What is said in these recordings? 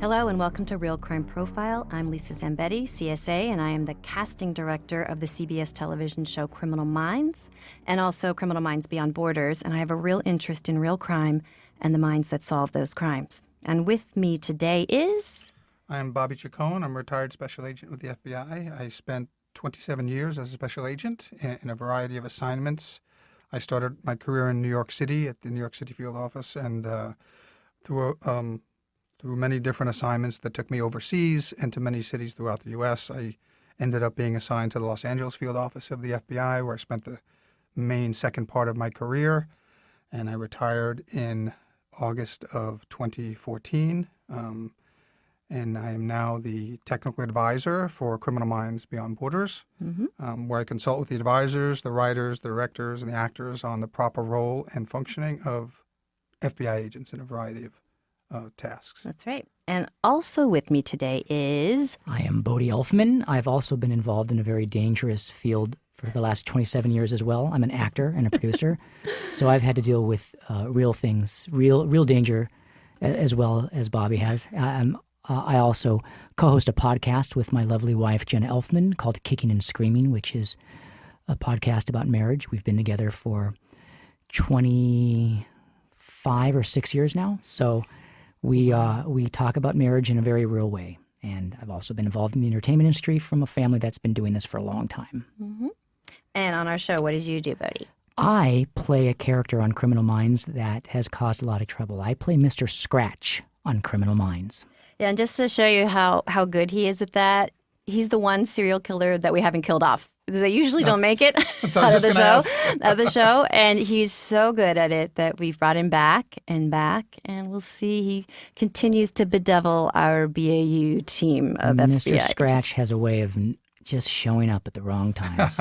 Hello and welcome to Real Crime Profile. I'm Lisa Zambetti, CSA, and I am the casting director of the CBS television show Criminal Minds and also Criminal Minds Beyond Borders, and I have a real interest in real crime and the minds that solve those crimes. And with me today is... I am Bobby Chacon. I'm a retired special agent with the FBI. I spent 27 years as a special agent in a variety of assignments. I started my career in New York City at the New York City field office, and through many different assignments that took me overseas and to many cities throughout the U.S., I ended up being assigned to the Los Angeles field office of the FBI, where I spent the main second part of my career. And I retired in August of 2014. And I am now the technical advisor for Criminal Minds Beyond Borders, where I consult with the advisors, the writers, the directors, and the actors on the proper role and functioning of FBI agents in a variety of tasks. That's right. And also with me today is... I am Bodie Elfman. I've also been involved in a very dangerous field for the last 27 years as well. I'm an actor and a producer, so I've had to deal with real things, real danger, as well as Bobby has. I also co-host a podcast with my lovely wife, Jenna Elfman, called Kicking and Screaming, which is a podcast about marriage. We've been together for 25 or 6 years now, so we talk about marriage in a very real way. And I've also been involved in the entertainment industry from a family that's been doing this for a long time. Mm-hmm. And on our show, what did you do, Bodie? I play a character on Criminal Minds that has caused a lot of trouble. I play Mr. Scratch on Criminal Minds. Yeah, and just to show you how good he is at that, he's the one serial killer that we haven't killed off. Because they usually don't make it out of the show. And he's so good at it that we've brought him back, and we'll see he continues to bedevil our BAU team of Mr. FBI. Scratch has a way of just showing up at the wrong times.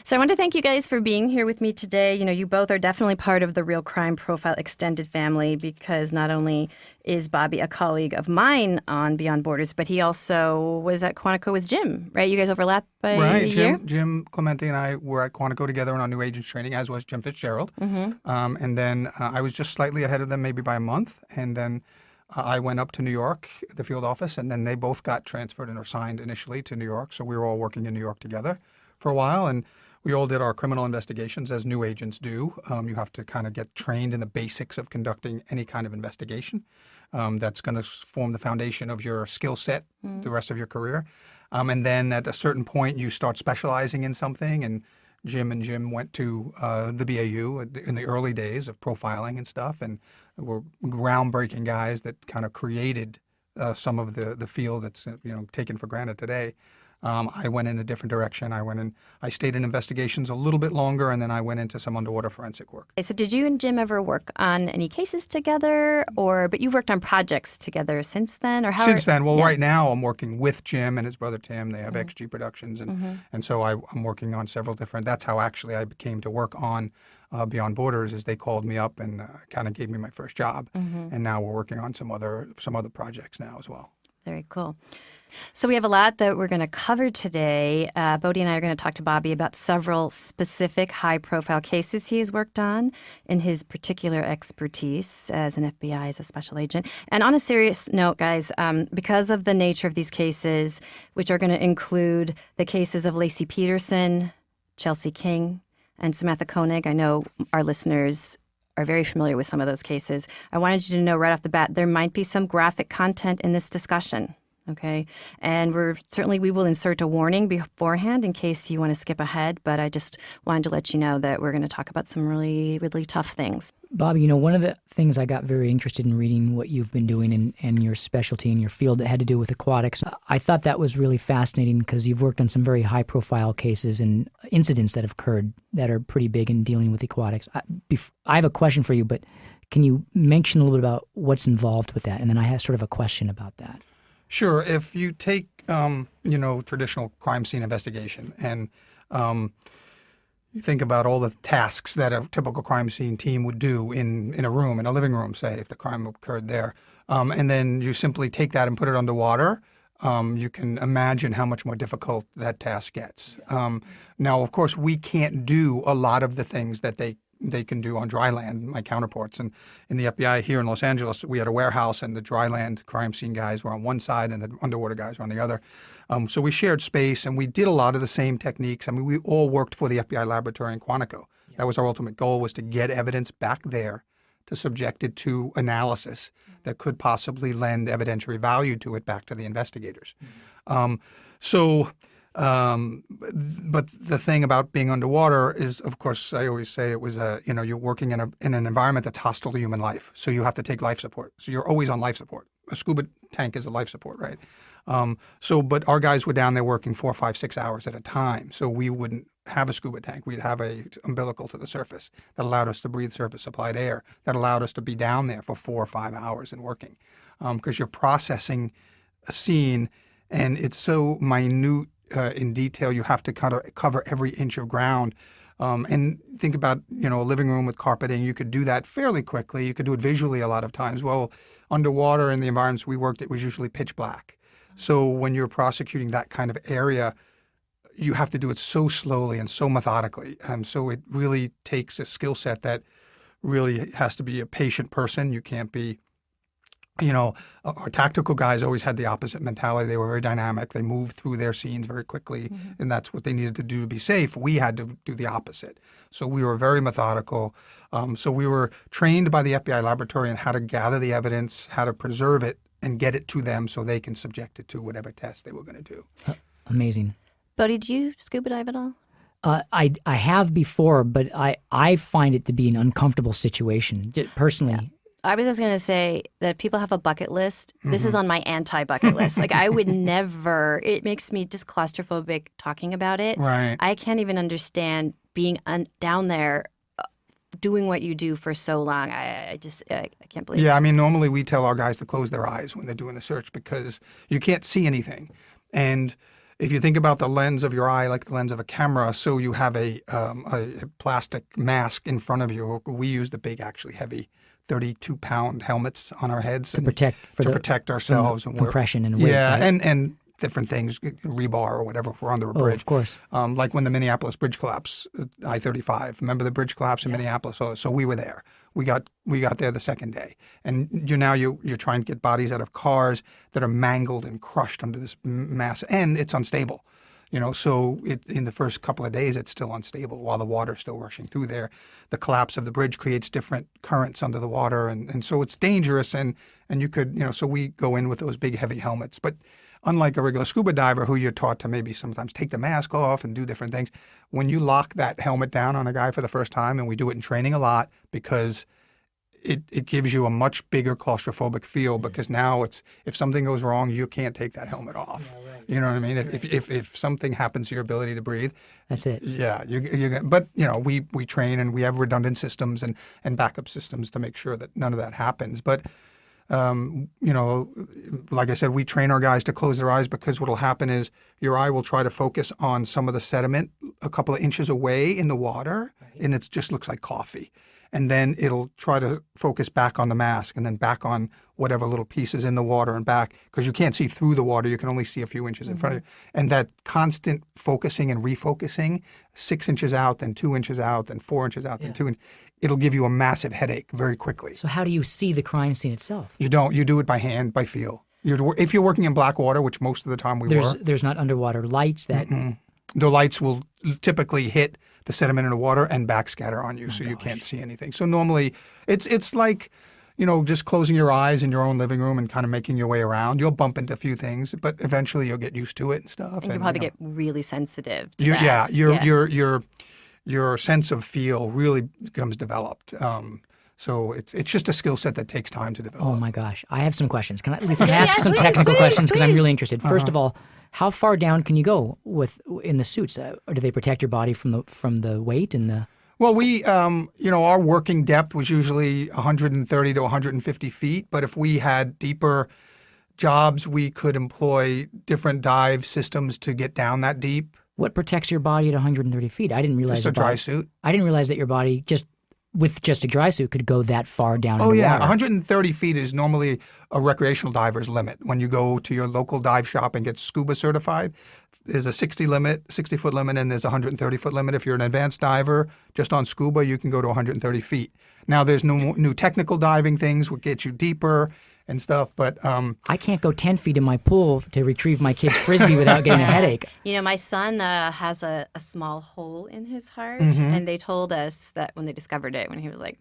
So I want to thank you guys for being here with me today. You know, you both are definitely part of the Real Crime Profile extended family, because not only is Bobby a colleague of mine on Beyond Borders, but he also was at Quantico with Jim, right? You guys overlap by a year? Jim Clemente and I were at Quantico together on our new agents training, as was Jim Fitzgerald. And then I was just slightly ahead of them, maybe by a month. And then I went up to New York, the field office, and then they both got transferred and assigned initially to New York. So we were all working in New York together for a while, and we all did our criminal investigations as new agents do. You have to kind of get trained in the basics of conducting any kind of investigation. That's going to form the foundation of your skill set the rest of your career. And then at a certain point, you start specializing in something, and Jim went to the BAU in the early days of profiling and stuff, and were groundbreaking guys that kind of created some of the field that's taken for granted today. I went in a different direction. I stayed in investigations a little bit longer, and then I went into some underwater forensic work. So did you and Jim ever work on any cases together, but you've worked on projects together since then? Right now I'm working with Jim and his brother Tim. They have XG Productions, and so I'm working on several different. That's how actually I came to work on Beyond Borders, is they called me up and kind of gave me my first job, and now we're working on some other projects now as well. Very cool. So we have a lot that we're going to cover today. Bodie and I are going to talk to Bobby about several specific high-profile cases he has worked on in his particular expertise as an FBI, as a special agent. And on a serious note, guys, because of the nature of these cases, which are going to include the cases of Lacey Peterson, Chelsea King, and Samantha Koenig, I know our listeners are very familiar with some of those cases. I wanted you to know right off the bat, there might be some graphic content in this discussion. Okay, and we will insert a warning beforehand in case you want to skip ahead, but I just wanted to let you know that we're going to talk about some really, really tough things. Bobby, one of the things I got very interested in reading what you've been doing and your specialty in your field that had to do with aquatics. I thought that was really fascinating because you've worked on some very high-profile cases and incidents that have occurred that are pretty big in dealing with aquatics. I have a question for you, but can you mention a little bit about what's involved with that? And then I have sort of a question about that. Sure. If you take, traditional crime scene investigation and you think about all the tasks that a typical crime scene team would do in a room, in a living room, say, if the crime occurred there, and then you simply take that and put it underwater, you can imagine how much more difficult that task gets. Now, of course, we can't do a lot of the things that they they can do on dry land, my counterparts. And in the FBI here in Los Angeles, we had a warehouse, and the dry land crime scene guys were on one side and the underwater guys were on the other. So we shared space, and we did a lot of the same techniques. I mean, we all worked for the FBI laboratory in Quantico. Yeah. That was our ultimate goal, was to get evidence back there to subject it to analysis that could possibly lend evidentiary value to it back to the investigators. But the thing about being underwater is, of course, I always say it was you're working in an environment that's hostile to human life. So you have to take life support. So you're always on life support. A scuba tank is a life support, right? But our guys were down there working 4, 5, 6 hours at a time. So we wouldn't have a scuba tank. We'd have a umbilical to the surface that allowed us to breathe surface supplied air, that allowed us to be down there for 4 or 5 hours and working. Because you're processing a scene, and it's so minute in detail. You have to cover every inch of ground. And think about, a living room with carpeting. You could do that fairly quickly. You could do it visually a lot of times. Well, underwater in the environments we worked, it was usually pitch black. So when you're prosecuting that kind of area, you have to do it so slowly and so methodically. So it really takes a skill set that really has to be a patient person. You can't be, our tactical guys always had the opposite mentality. They were very dynamic. They moved through their scenes very quickly, and that's what they needed to do to be safe. We had to do the opposite. So we were very methodical. So we were trained by the FBI laboratory on how to gather the evidence, how to preserve it, and get it to them so they can subject it to whatever test they were going to do. Amazing. Bodie, do you scuba dive at all? I have before, but I find it to be an uncomfortable situation, personally. Yeah. I was just going to say that people have a bucket list. This is on my anti-bucket list. Like, I would never, it makes me just claustrophobic talking about it. Right. I can't even understand being down there doing what you do for so long. I can't believe it. Yeah, I mean, normally we tell our guys to close their eyes when they're doing the search because you can't see anything. And if you think about the lens of your eye like the lens of a camera, so you have a plastic mask in front of you. We use the big, actually heavy 32-pound helmets on our heads to protect ourselves and compression and weight. Yeah, right? and different things, rebar or whatever, if we're under a bridge. Oh, of course. Like when the Minneapolis bridge collapse, I-35. Remember the bridge collapse in Minneapolis? So we were there. We got there the second day, and you're trying to get bodies out of cars that are mangled and crushed under this mass, and it's unstable. So in the first couple of days, it's still unstable while the water's still rushing through there. The collapse of the bridge creates different currents under the water, and so it's dangerous. And you could, so we go in with those big, heavy helmets. But unlike a regular scuba diver who you're taught to maybe sometimes take the mask off and do different things, when you lock that helmet down on a guy for the first time, and we do it in training a lot because it gives you a much bigger claustrophobic feel, because now it's, if something goes wrong, you can't take that helmet off. Yeah, right. You know what I mean? If something happens to your ability to breathe, that's it. Yeah, but we train, and we have redundant systems and backup systems to make sure that none of that happens. But like I said, we train our guys to close their eyes, because what will happen is your eye will try to focus on some of the sediment a couple of inches away in the water, and it just looks like coffee. And then it'll try to focus back on the mask, and then back on whatever little pieces in the water and back, because you can't see through the water. You can only see a few inches in front of you. And that constant focusing and refocusing, 6 inches out, then 2 inches out, then 4 inches out, then 2 inches, it'll give you a massive headache very quickly. So how do you see the crime scene itself? You don't. You do it by hand, by feel. If you're working in black water, which most of the time we were. There's not underwater lights that... The lights will typically hit the sediment in the water and backscatter on you, you can't see anything. So normally it's like, just closing your eyes in your own living room and kind of making your way around. You'll bump into a few things, but eventually you'll get used to it and stuff. And you'll probably get really sensitive to that. Yeah, your sense of feel really becomes developed. So it's just a skill set that takes time to develop. Oh my gosh, I have some questions. Can I ask some technical questions, because I'm really interested? First of all, how far down can you go in the suits? Or do they protect your body from the weight and the? Well, we, our working depth was usually 130 to 150 feet. But if we had deeper jobs, we could employ different dive systems to get down that deep. What protects your body at 130 feet? I didn't realize. Just a dry suit. I didn't realize that your body just with just a dry suit, could go that far down Oh into yeah, water. 130 feet is normally a recreational diver's limit. When you go to your local dive shop and get scuba certified, there's a 60-foot limit, and there's a 130-foot limit. If you're an advanced diver, just on scuba, you can go to 130 feet. Now, there's new technical diving things will get you deeper and stuff, but I can't go 10 feet in my pool to retrieve my kid's Frisbee without getting a headache. You know, my son has a small hole in his heart, Mm-hmm. and they told us that when they discovered it, when he was like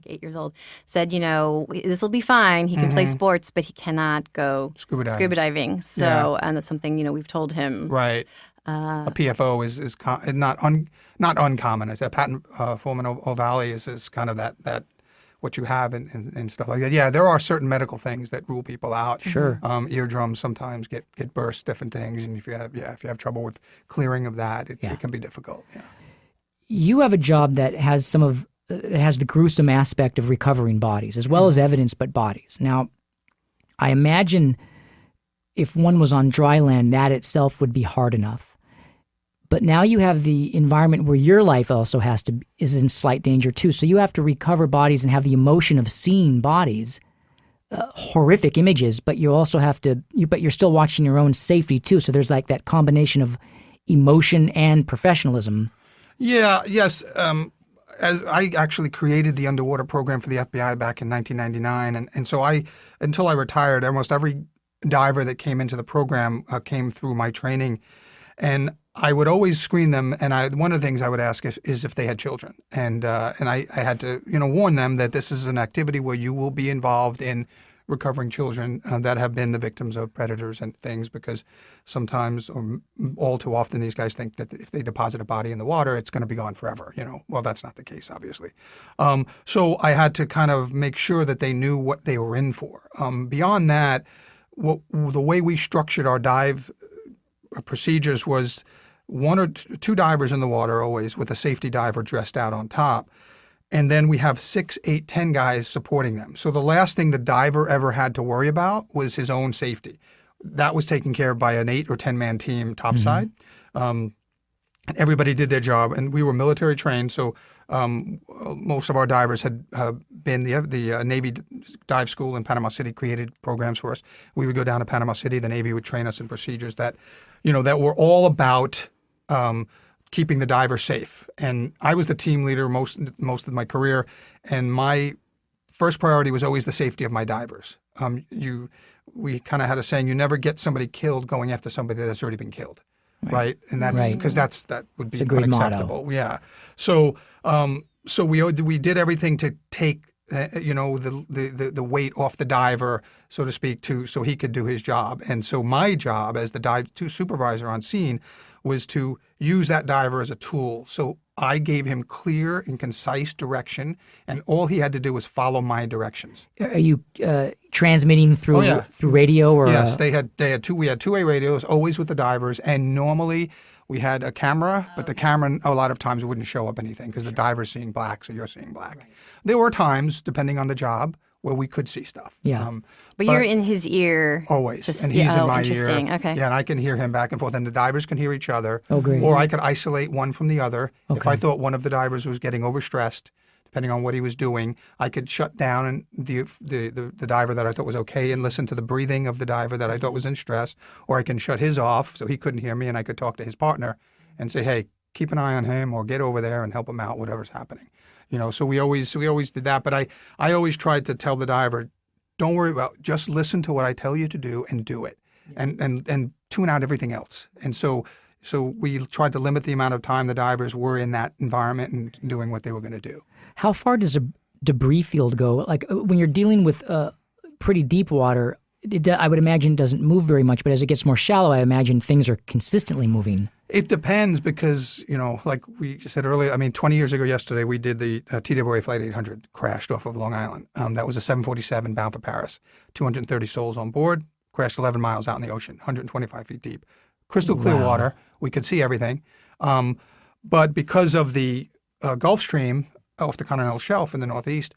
8 years old, said, you know, this will be fine. He can play sports, but he cannot go Scuba diving. So, and that's something, you know, we've told him. right. A PFO is not uncommon. It's a patent form in O'Valley is kind of that what you have and stuff like that. Yeah, there are certain medical things that rule people out. Sure. Eardrums sometimes get burst, different things, and if you have trouble with clearing of that, it can be difficult. Yeah. You have a job that has that has the gruesome aspect of recovering bodies, as well as evidence, but bodies. Now, I imagine if one was on dry land, that itself would be hard enough. But now you have the environment where your life also is in slight danger too. So you have to recover bodies and have the emotion of seeing bodies, horrific images. But you also have to. But you're still watching your own safety too. So there's like that combination of emotion and professionalism. Yeah. Yes. As I actually created the underwater program for the FBI back in 1999, and so until I retired, almost every diver that came into the program came through my training, and I would always screen them, and one of the things I would ask is if they had children, and I had to warn them that this is an activity where you will be involved in recovering children that have been the victims of predators and things, because sometimes or all too often these guys think that if they deposit a body in the water, it's going to be gone forever. Well, that's not the case, obviously. So I had to kind of make sure that they knew what they were in for. Beyond that, the way we structured our dive procedures was one or two divers in the water always, with a safety diver dressed out on top. And then we have 6, 8, 10 guys supporting them. So the last thing the diver ever had to worry about was his own safety. That was taken care of by an 8 or 10-man team topside. And everybody did their job. And we were military trained, so most of our divers had been the Navy dive school in Panama City created programs for us. We would go down to Panama City. The Navy would train us in procedures that were all about keeping the diver safe. And I was the team leader most of my career, and my first priority was always the safety of my divers. We kind of had a saying: you never get somebody killed going after somebody that has already been killed, right? And that's because that would be unacceptable. Motto. Yeah. So we did everything to take the weight off the diver, so to speak, so he could do his job. And so my job as the dive 2 supervisor on scene was to use that diver as a tool. So I gave him clear and concise direction, and all he had to do was follow my directions. Are you transmitting through radio or? Yes, they had we had 2-way radios always with the divers, and normally we had a camera, but the camera a lot of times wouldn't show up anything because the diver's seeing black, so you're seeing black. Right. There were times, depending on the job, where we could see stuff. Yeah. But you're in his ear. Always. And he's in my interesting. ear. Okay. Yeah, and I can hear him back and forth, and the divers can hear each other. Oh, great. Or I could isolate one from the other. Okay. If I thought one of the divers was getting overstressed, depending on what he was doing, I could shut down and the diver that I thought was okay and listen to the breathing of the diver that I thought was in stress, or I can shut his off so he couldn't hear me, and I could talk to his partner and say, hey, keep an eye on him, or get over there and help him out, whatever's happening. So we always did that. But I always tried to tell the diver, don't worry about, just listen to what I tell you to do and do it, and tune out everything else. And so we tried to limit the amount of time the divers were in that environment and doing what they were going to do. How far does a debris field go? Like when you're dealing with pretty deep water, I would imagine it doesn't move very much, but as it gets more shallow, I imagine things are consistently moving. It depends because, like we said earlier, 20 years ago yesterday, we did the TWA Flight 800 crashed off of Long Island. That was a 747 bound for Paris, 230 souls on board, crashed 11 miles out in the ocean, 125 feet deep. Crystal clear water. We could see everything. But because of the Gulf Stream off the continental shelf in the Northeast,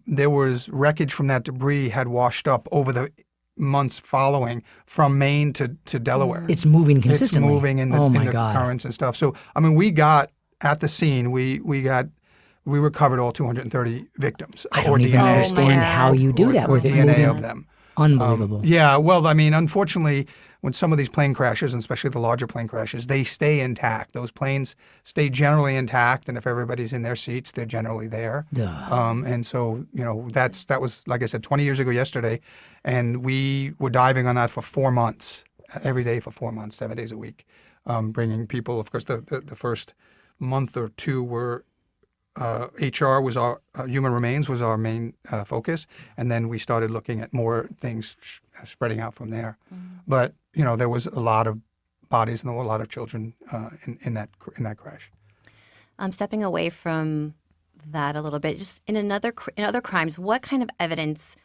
there was wreckage from that debris had washed up over the months following from Maine to Delaware. It's moving consistently. It's moving in the currents and stuff. So, we got at the scene, we got we recovered all 230 victims. I or don't even DNA, understand how you do that or with it DNA moving. of them. Unbelievable. Yeah, well, I mean, unfortunately, when some of these plane crashes, and especially the larger plane crashes, they stay intact. Those planes stay generally intact, and if everybody's in their seats, they're generally there. And so, that was, like I said, 20 years ago yesterday, and we were diving on that for 4 months, every day for 4 months, 7 days a week, bringing people. Of course, the first month or two were HR was our human remains was our main focus, and then we started looking at more things spreading out from there. But there was a lot of bodies and a lot of children in that crash. Stepping away from that a little bit, just in other crimes, what kind of evidence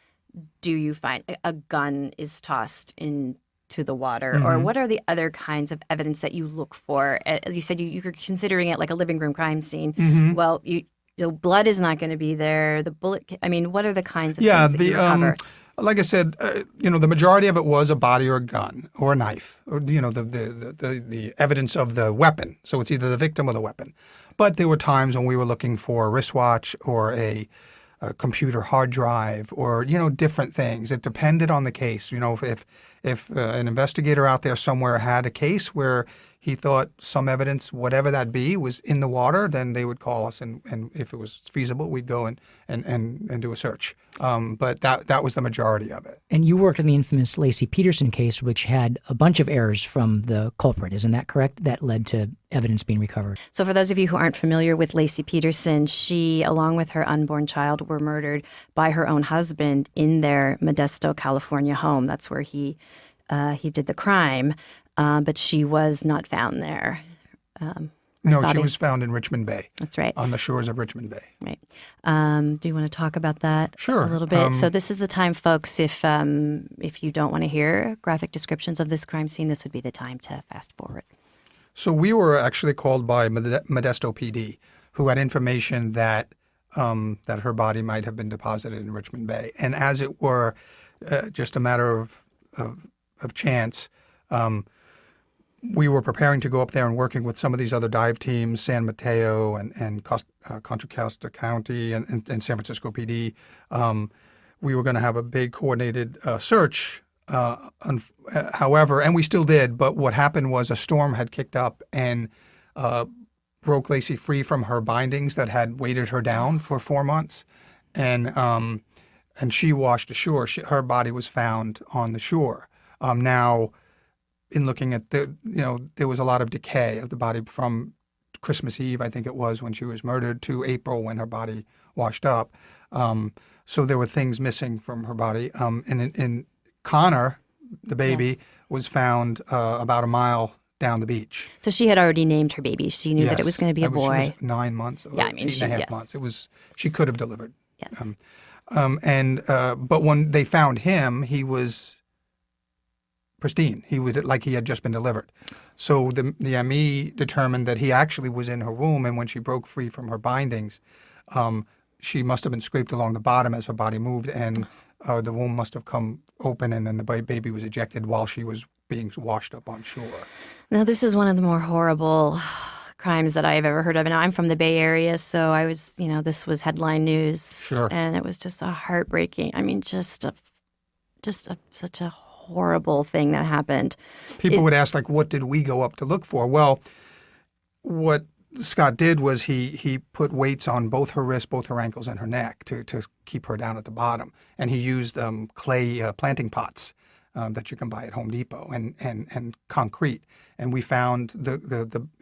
do you find? A gun is tossed into the water, or what are the other kinds of evidence that you look for? As you said, you're considering it like a living room crime scene. Well, blood is not going to be there. The bullet. What are the kinds of things that you recover? Like I said, the majority of it was a body or a gun or a knife, or the evidence of the weapon. So it's either the victim or the weapon. But there were times when we were looking for a wristwatch or a computer hard drive, or different things. It depended on the case. If an investigator out there somewhere had a case where he thought some evidence, whatever that be, was in the water, then they would call us, and if it was feasible, we'd go and do a search. But that was the majority of it. And you worked on the infamous Lacey Peterson case, which had a bunch of errors from the culprit. Isn't that correct? That led to evidence being recovered. So for those of you who aren't familiar with Lacey Peterson, she, along with her unborn child, were murdered by her own husband in their Modesto, California home. That's where he did the crime, but she was not found there. No, Bobby? she was found in Richmond Bay. That's right. On the shores of Richmond Bay. Right. Do you want to talk about that Sure. a little bit? So this is the time, folks, if you don't want to hear graphic descriptions of this crime scene, this would be the time to fast forward. So we were actually called by Modesto PD, who had information that her body might have been deposited in Richmond Bay. And as it were, just a matter of chance, we were preparing to go up there and working with some of these other dive teams, San Mateo and Contra Costa County and San Francisco PD. We were going to have a big coordinated search. However, and we still did, but what happened was a storm had kicked up and broke Lacey free from her bindings that had weighted her down for 4 months. And she washed ashore. Her body was found on the shore. Now, in looking at there was a lot of decay of the body from Christmas Eve, I think it was, when she was murdered, to April when her body washed up. So there were things missing from her body. And Connor, the baby, Yes. was found about a mile down the beach. So she had already named her baby. She knew that it was going to be a boy. She was 9 months, or Yeah, 8.5 months. She could have delivered. Yes. But when they found him, he was pristine. He had just been delivered. So the ME determined that he actually was in her womb, and when she broke free from her bindings, she must have been scraped along the bottom as her body moved, and the womb must have come open, and then the baby was ejected while she was being washed up on shore. Now, this is one of the more horrible crimes that I've ever heard of. And I'm from the Bay Area, so I was, this was headline news. Sure. And it was just a heartbreaking, such a horrible thing that happened. People would ask, what did we go up to look for? Well, what Scott did was he put weights on both her wrists, both her ankles, and her neck to keep her down at the bottom. And he used clay planting pots that you can buy at Home Depot and concrete. And we found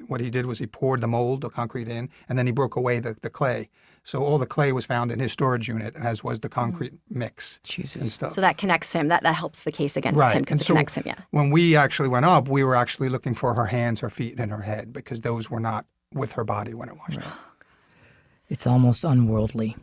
what he did was he poured the mold, the concrete in, and then he broke away the clay. So all the clay was found in his storage unit, as was the concrete mix and stuff. So that connects him. That helps the case against Right. him because it connects him, yeah. When we actually went up, we were actually looking for her hands, her feet, and her head, because those were not with her body when it washed up. It's almost unworldly.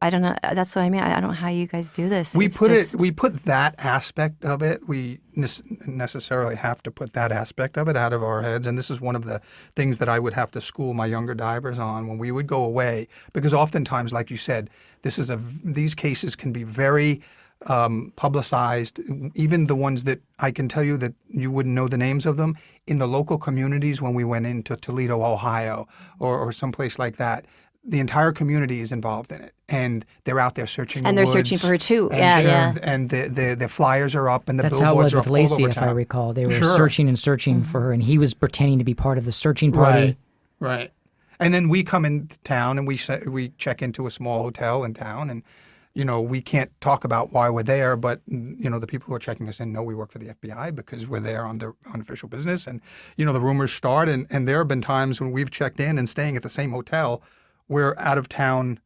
I don't know. That's what I mean. I don't know how you guys do this. We It's put just- we put that aspect of it. We necessarily have to put that aspect of it out of our heads, and this is one of the things that I would have to school my younger divers on when we would go away, because oftentimes, like you said, these cases can be very publicized. Even the ones that I can tell you that you wouldn't know the names of them in the local communities when we went into Toledo, Ohio, or someplace like that. the entire community is involved in it, and they're out there searching. And the they're searching woods, for her too. and, Yeah. And the flyers are up, and the That's how it was billboards are with up all Lacey, over if I town. recall. They were Sure. searching and searching for her, and he was pretending to be part of the searching party. Right. And then we come into town and we check into a small hotel in town, and we can't talk about why we're there, but the people who are checking us in know we work for the FBI because we're there on official business, and the rumors start, and there have been times when we've checked in and staying at the same hotel where out of town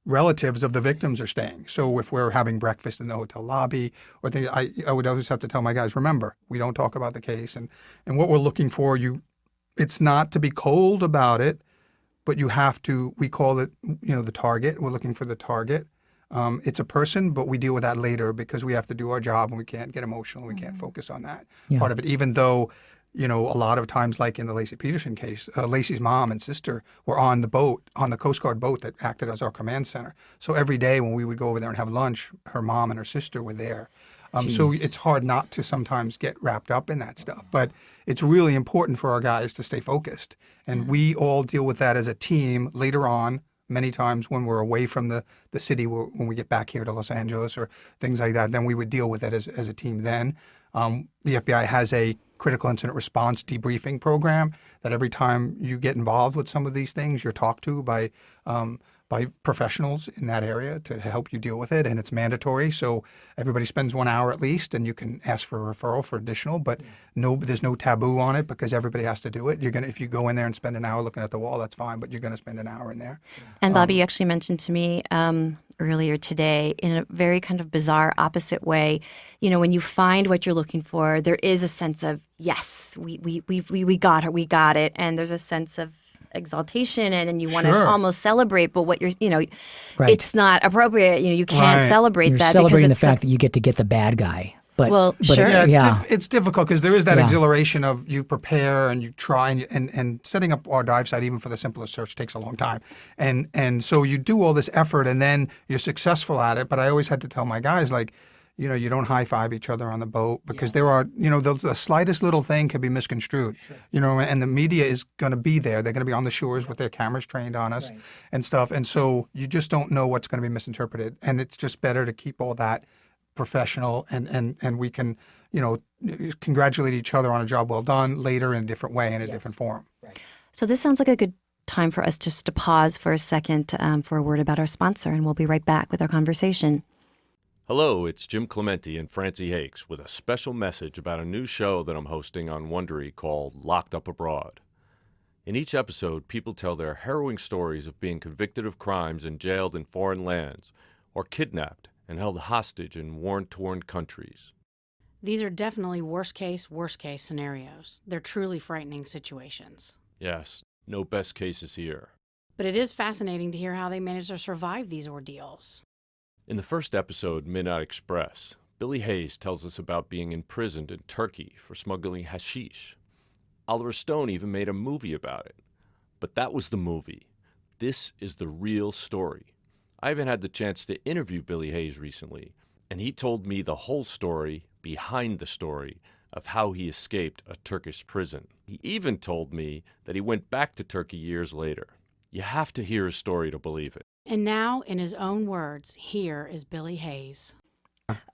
relatives of the victims are staying. So if we're having breakfast in the hotel lobby or things, I would always have to tell my guys, remember, we don't talk about the case, and what we're looking for, it's not to be cold about it, but you have to, we call it, the target. We're looking for the target. It's a person, but we deal with that later because we have to do our job and we can't get emotional. We can't focus on that part of it, even though, a lot of times, like in the Lacey Peterson case, Lacey's mom and sister were on the boat, on the Coast Guard boat that acted as our command center. So every day when we would go over there and have lunch, her mom and her sister were there. So it's hard not to sometimes get wrapped up in that stuff. But it's really important for our guys to stay focused. And we all deal with that as a team later on, many times when we're away from the city, when we get back here to Los Angeles or things like that, then we would deal with it as a team then. The FBI has a critical incident response debriefing program that every time you get involved with some of these things, you're talked to by professionals in that area to help you deal with it, and it's mandatory. So everybody spends 1 hour at least, and you can ask for a referral for additional, but there's no taboo on it because everybody has to do it. If you go in there and spend an hour looking at the wall, that's fine, but you're going to spend an hour in there. And Bobby, you actually mentioned to me earlier today in a very kind of bizarre opposite way, when you find what you're looking for, there is a sense of, yes, we got her, we got it. And there's a sense of exaltation and you want to almost celebrate, but what you're, it's not appropriate. You can't celebrate You're that. celebrating because the fact that you get to get the bad guy. But sure. It's difficult because there is that exhilaration of you prepare and you try and setting up our dive site even for the simplest search takes a long time. And so you do all this effort and then you're successful at it. But I always had to tell my guys, you don't high five each other on the boat because there are, the slightest little thing can be misconstrued, and the media is going to be there. They're going to be on the shores with their cameras trained on us and stuff. And so you just don't know what's going to be misinterpreted. And it's just better to keep all that professional and we can, congratulate each other on a job well done later in a different way, in a different form. Right. So this sounds like a good time for us just to pause for a second for a word about our sponsor, and we'll be right back with our conversation. Hello, it's Jim Clementi and Francie Hakes with a special message about a new show that I'm hosting on Wondery called Locked Up Abroad. In each episode, people tell their harrowing stories of being convicted of crimes and jailed in foreign lands, or kidnapped and held hostage in war-torn countries. These are definitely worst-case scenarios. They're truly frightening situations. Yes, no best cases here. But it is fascinating to hear how they manage to survive these ordeals. In the first episode, Midnight Express, Billy Hayes tells us about being imprisoned in Turkey for smuggling hashish. Oliver Stone even made a movie about it. But that was the movie. This is the real story. I even had the chance to interview Billy Hayes recently, and he told me the whole story behind the story of how he escaped a Turkish prison. He even told me that he went back to Turkey years later. You have to hear his story to believe it. And now, in his own words, here is Billy Hayes.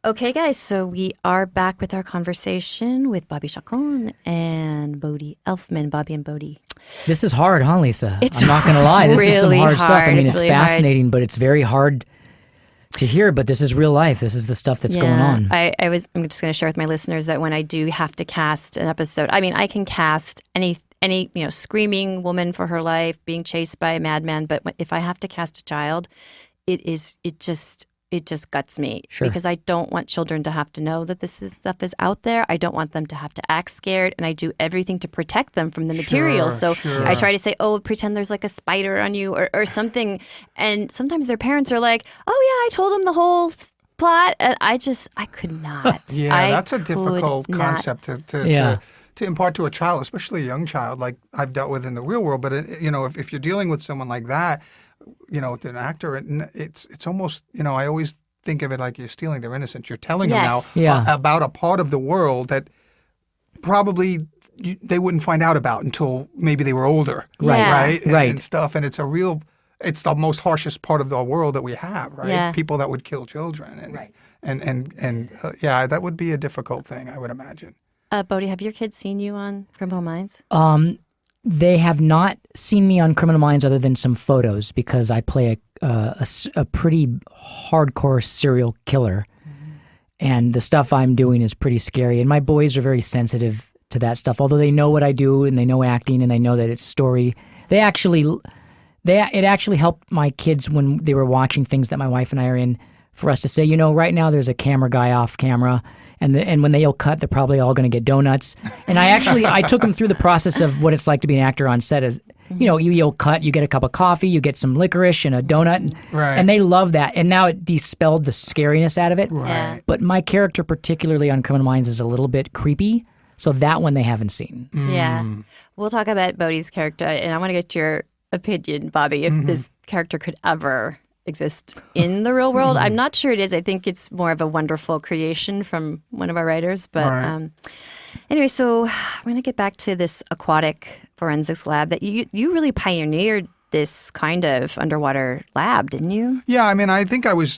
Okay, guys, so we are back with our conversation with Bobby Chacon and Bodie Elfman. Bobby and Bodie. This is hard, huh, Lisa? It's I'm not going to lie. This is some really hard stuff. I hard. mean, It's it's really fascinating, but it's very hard to hear. But this is real life. This is the stuff that's going on. I'm just going to share with my listeners that when I do have to cast an episode, I mean, I can cast any screaming woman for her life, being chased by a madman. But if I have to cast a child, it just guts me. Sure. Because I don't want children to have to know that stuff is out there. I don't want them to have to act scared, and I do everything to protect them from the material. So I try to say, pretend there's like a spider on you or something. And sometimes their parents are like, oh yeah, I told them the whole plot. And I could not. That's a difficult concept to impart to a child, especially a young child like I've dealt with in the real world. But if you're dealing with someone like that, with an actor, it's almost, I always think of it like you're stealing their innocence. You're telling them now about a part of the world that probably they wouldn't find out about until maybe they were older, right? And stuff. And it's a real it's the most harshest part of the world that we have, right? Yeah. People that would kill children. And, Right. Yeah, that would be a difficult thing, I would imagine. Bodhi, have your kids seen you on Criminal Minds? They have not seen me on Criminal Minds other than some photos because I play a pretty hardcore serial killer. And the stuff I'm doing is pretty scary. And my boys are very sensitive to that stuff, although they know what I do and they know acting and they know that it's story. It actually helped my kids when they were watching things that my wife and I are in for us to say, right now there's a camera guy off camera. And when they yell cut, they're probably all going to get donuts. And I took them through the process of what it's like to be an actor on set. As you yell cut, you get a cup of coffee, you get some licorice and a donut, Right. and they love that. And now it dispelled the scariness out of it. Yeah. But my character, particularly on Criminal Minds, is a little bit creepy. So that one they haven't seen. Yeah. We'll talk about Bodhi's character, and I want to get your opinion, Bobby, if this character could ever exist in the real world. I'm not sure it is. I think it's more of a wonderful creation from one of our writers. But Right. Anyway, so I'm going to get back to this aquatic forensics lab that you really pioneered this kind of underwater lab, didn't you? Yeah, I mean, I think I was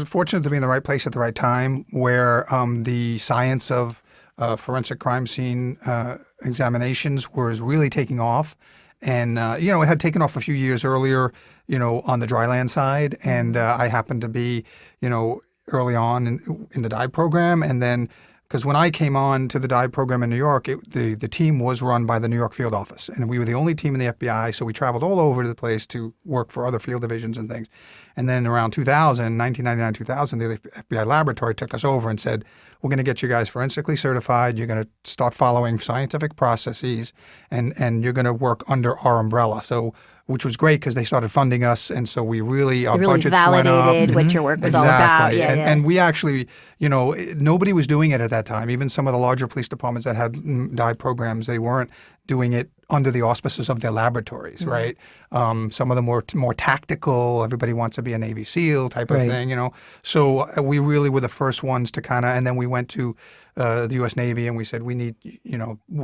fortunate to be in the right place at the right time where the science of forensic crime scene examinations was really taking off. And, it had taken off a few years earlier, on the dry land side. And I happened to be, early on in the dive program. And then, because when I came on to the dive program in New York, the team was run by the New York field office. And we were the only team in the FBI. So we traveled all over the place to work for other field divisions and things. And then around 1999, 2000, the FBI laboratory took us over and said, we're going to get you guys forensically certified. You're going to start following scientific processes, and you're going to work under our umbrella. So, which was great because they started funding us, and so our You really budgets went up. validated what your work was all about. Exactly. Yeah, yeah. And we actually, nobody was doing it at that time. Even some of the larger police departments that had dive programs, they weren't doing it under the auspices of their laboratories, right? Some of them were more tactical. Everybody wants to be a Navy SEAL type of Right. thing, So we really were the first ones to and then we went to the U.S. Navy and we said, we need,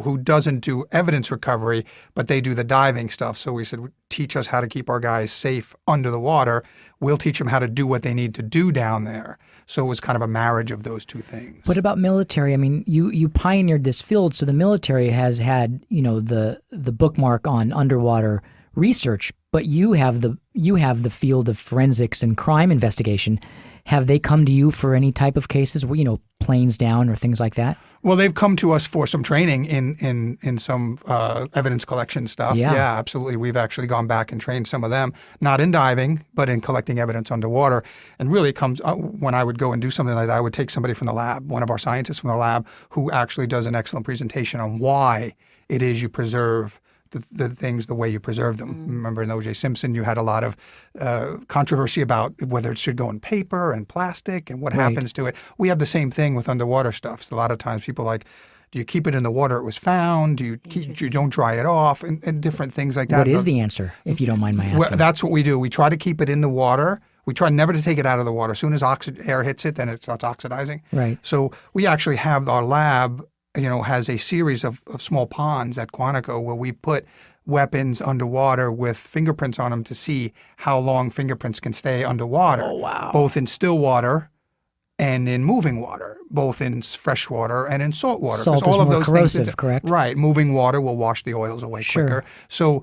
who doesn't do evidence recovery, but they do the diving stuff. So we said, teach us how to keep our guys safe under the water. We'll teach them how to do what they need to do down there. So it was kind of a marriage of those two things. What about military? I mean, you pioneered this field, so the military has had the bookmark on underwater research, but you have the field of forensics and crime investigation. Have they come to you for any type of cases where planes down or things like that? Well, they've come to us for some training in some evidence collection stuff. Yeah. Absolutely. We've actually gone back and trained some of them, not in diving, but in collecting evidence underwater. And really it comes when I would go and do something like that, I would take somebody from the lab, one of our scientists from the lab, who actually does an excellent presentation on why it is you preserve the things the way you preserve them. Remember in O.J. Simpson, you had a lot of controversy about whether it should go in paper and plastic and what Right. happens to it. We have the same thing with underwater stuff. So a lot of times people are like, do you keep it in the water it was found? Do you don't dry it off? And different things like that. What is the answer, if you don't mind my asking? Well, that's what we do. We try to keep it in the water. We try never to take it out of the water. As soon as air hits it, then it starts oxidizing. Right. So we actually have our lab has a series of small ponds at Quantico where we put weapons underwater with fingerprints on them to see how long fingerprints can stay underwater. Oh, wow. Both in still water and in moving water, both in fresh water and in salt water. 'Cause Salt is all of more those corrosive, things, correct? Right. Moving water will wash the oils away Sure. quicker. So,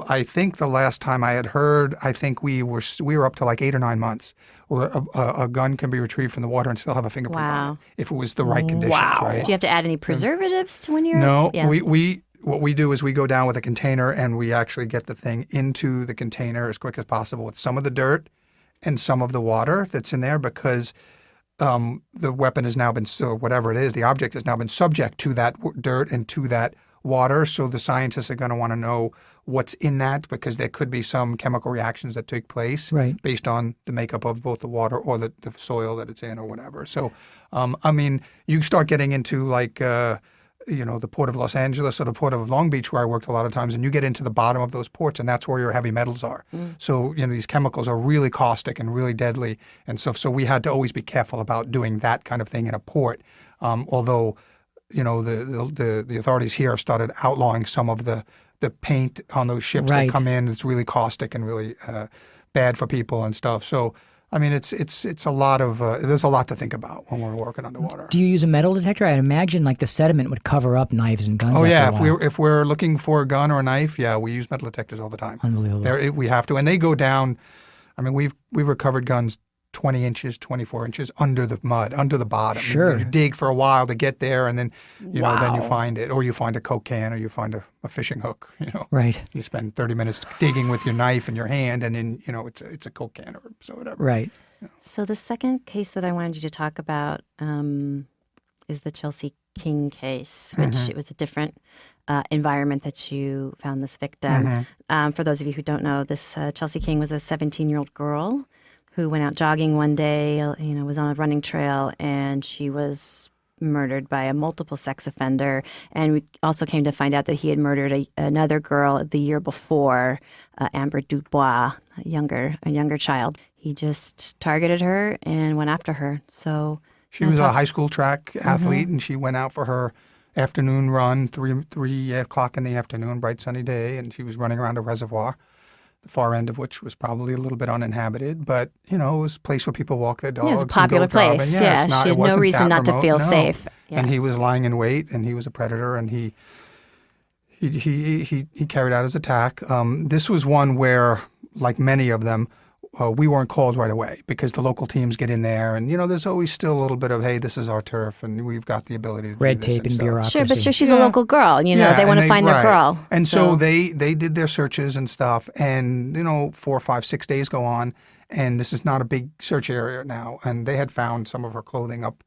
I think the last time I had heard, I think we were up to like 8 or 9 months where a gun can be retrieved from the water and still have a fingerprint on Wow. it if it was the right conditions, right? Do you have to add any preservatives to when you're? No, Yeah. what we do is we go down with a container and we actually get the thing into the container as quick as possible with some of the dirt and some of the water that's in there because the weapon has now been, so whatever it is, the object has now been subject to that dirt and to that water. So the scientists are going to want to know what's in that because there could be some chemical reactions that take place Right. based on the makeup of both the water or the soil that it's in or whatever. So, you start getting into like, the Port of Los Angeles or the Port of Long Beach where I worked a lot of times, and you get into the bottom of those ports, and that's where your heavy metals are. So, these chemicals are really caustic and really deadly. And so we had to always be careful about doing that kind of thing in a port. Although the authorities here have started outlawing some of the paint on those ships that Right. come in. It's really caustic and really bad for people and stuff. So, I mean, it's a lot of there's a lot to think about when we're working underwater. Do you use a metal detector? I imagine like the sediment would cover up knives and guns. Oh after yeah, a while. if we're looking for a gun or a knife, yeah, we use metal detectors all the time. Unbelievable. We have to, and they go down. I mean, we've recovered guns 20 inches, 24 inches under the mud, under the bottom. Sure. You dig for a while to get there, and then then you Wow. find it, or you find a Coke can, or you find a fishing hook. Right. You spend 30 minutes digging with your knife in your hand, and then it's a Coke can or so whatever. Right. So the second case that I wanted you to talk about is the Chelsea King case, which it was a different environment that you found this victim. For those of you who don't know, this Chelsea King was a 17-year-old girl who went out jogging one day, was on a running trail, and she was murdered by a multiple sex offender. And we also came to find out that he had murdered another girl the year before, Amber Dubois, a younger child. He just targeted her and went after her. So She was a high school track athlete, and she went out for her afternoon run, 3 o'clock in the afternoon, bright sunny day, and she was running around a reservoir, the far end of which was probably a little bit uninhabited, but it was a place where people walk their dogs. it was a and go popular jogging. place. Yeah, it's She had no wasn't reason that not to remote, feel no. safe. Yeah. And he was lying in wait, and he was a predator, and he carried out his attack. This was one where, like many of them, we weren't called right away because the local teams get in there, and there's always still a little bit of, hey, this is our turf, and we've got the ability to Red do this tape and stuff. bureaucracy. Sure, but she's Yeah. a local girl. They Yeah, want and to find their right. girl. And so they did their searches and stuff, and 4, 5, 6 days go on, and this is not a big search area now, and they had found some of her clothing up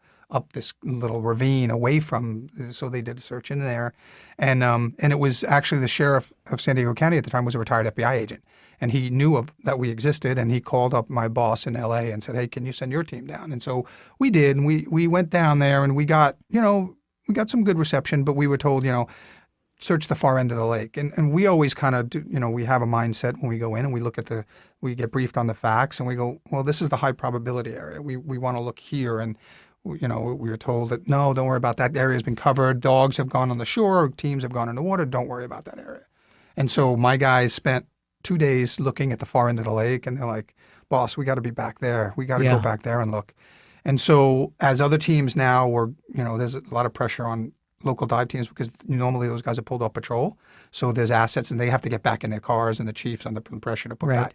this little ravine away from, so they did a search in there, and it was actually the sheriff of San Diego County at the time was a retired FBI agent, and he knew that we existed, and he called up my boss in L.A. and said, hey, can you send your team down? And so we did, and we went down there, and we got some good reception, but we were told, search the far end of the lake. And we always kind of do, we have a mindset when we go in and we look at we get briefed on the facts and we go, well, this is the high probability area. We want to look here. And, we were told that, no, don't worry about that. The area has been covered. Dogs have gone on the shore. Teams have gone in the water. Don't worry about that area. And so my guys spent 2 days looking at the far end of the lake, and they're like, boss, we got to be back there. We got to go back there and look. And so as other teams now were, there's a lot of pressure on local dive teams because normally those guys are pulled off patrol. So there's assets and they have to get back in their cars, and the chief's under pressure to put back,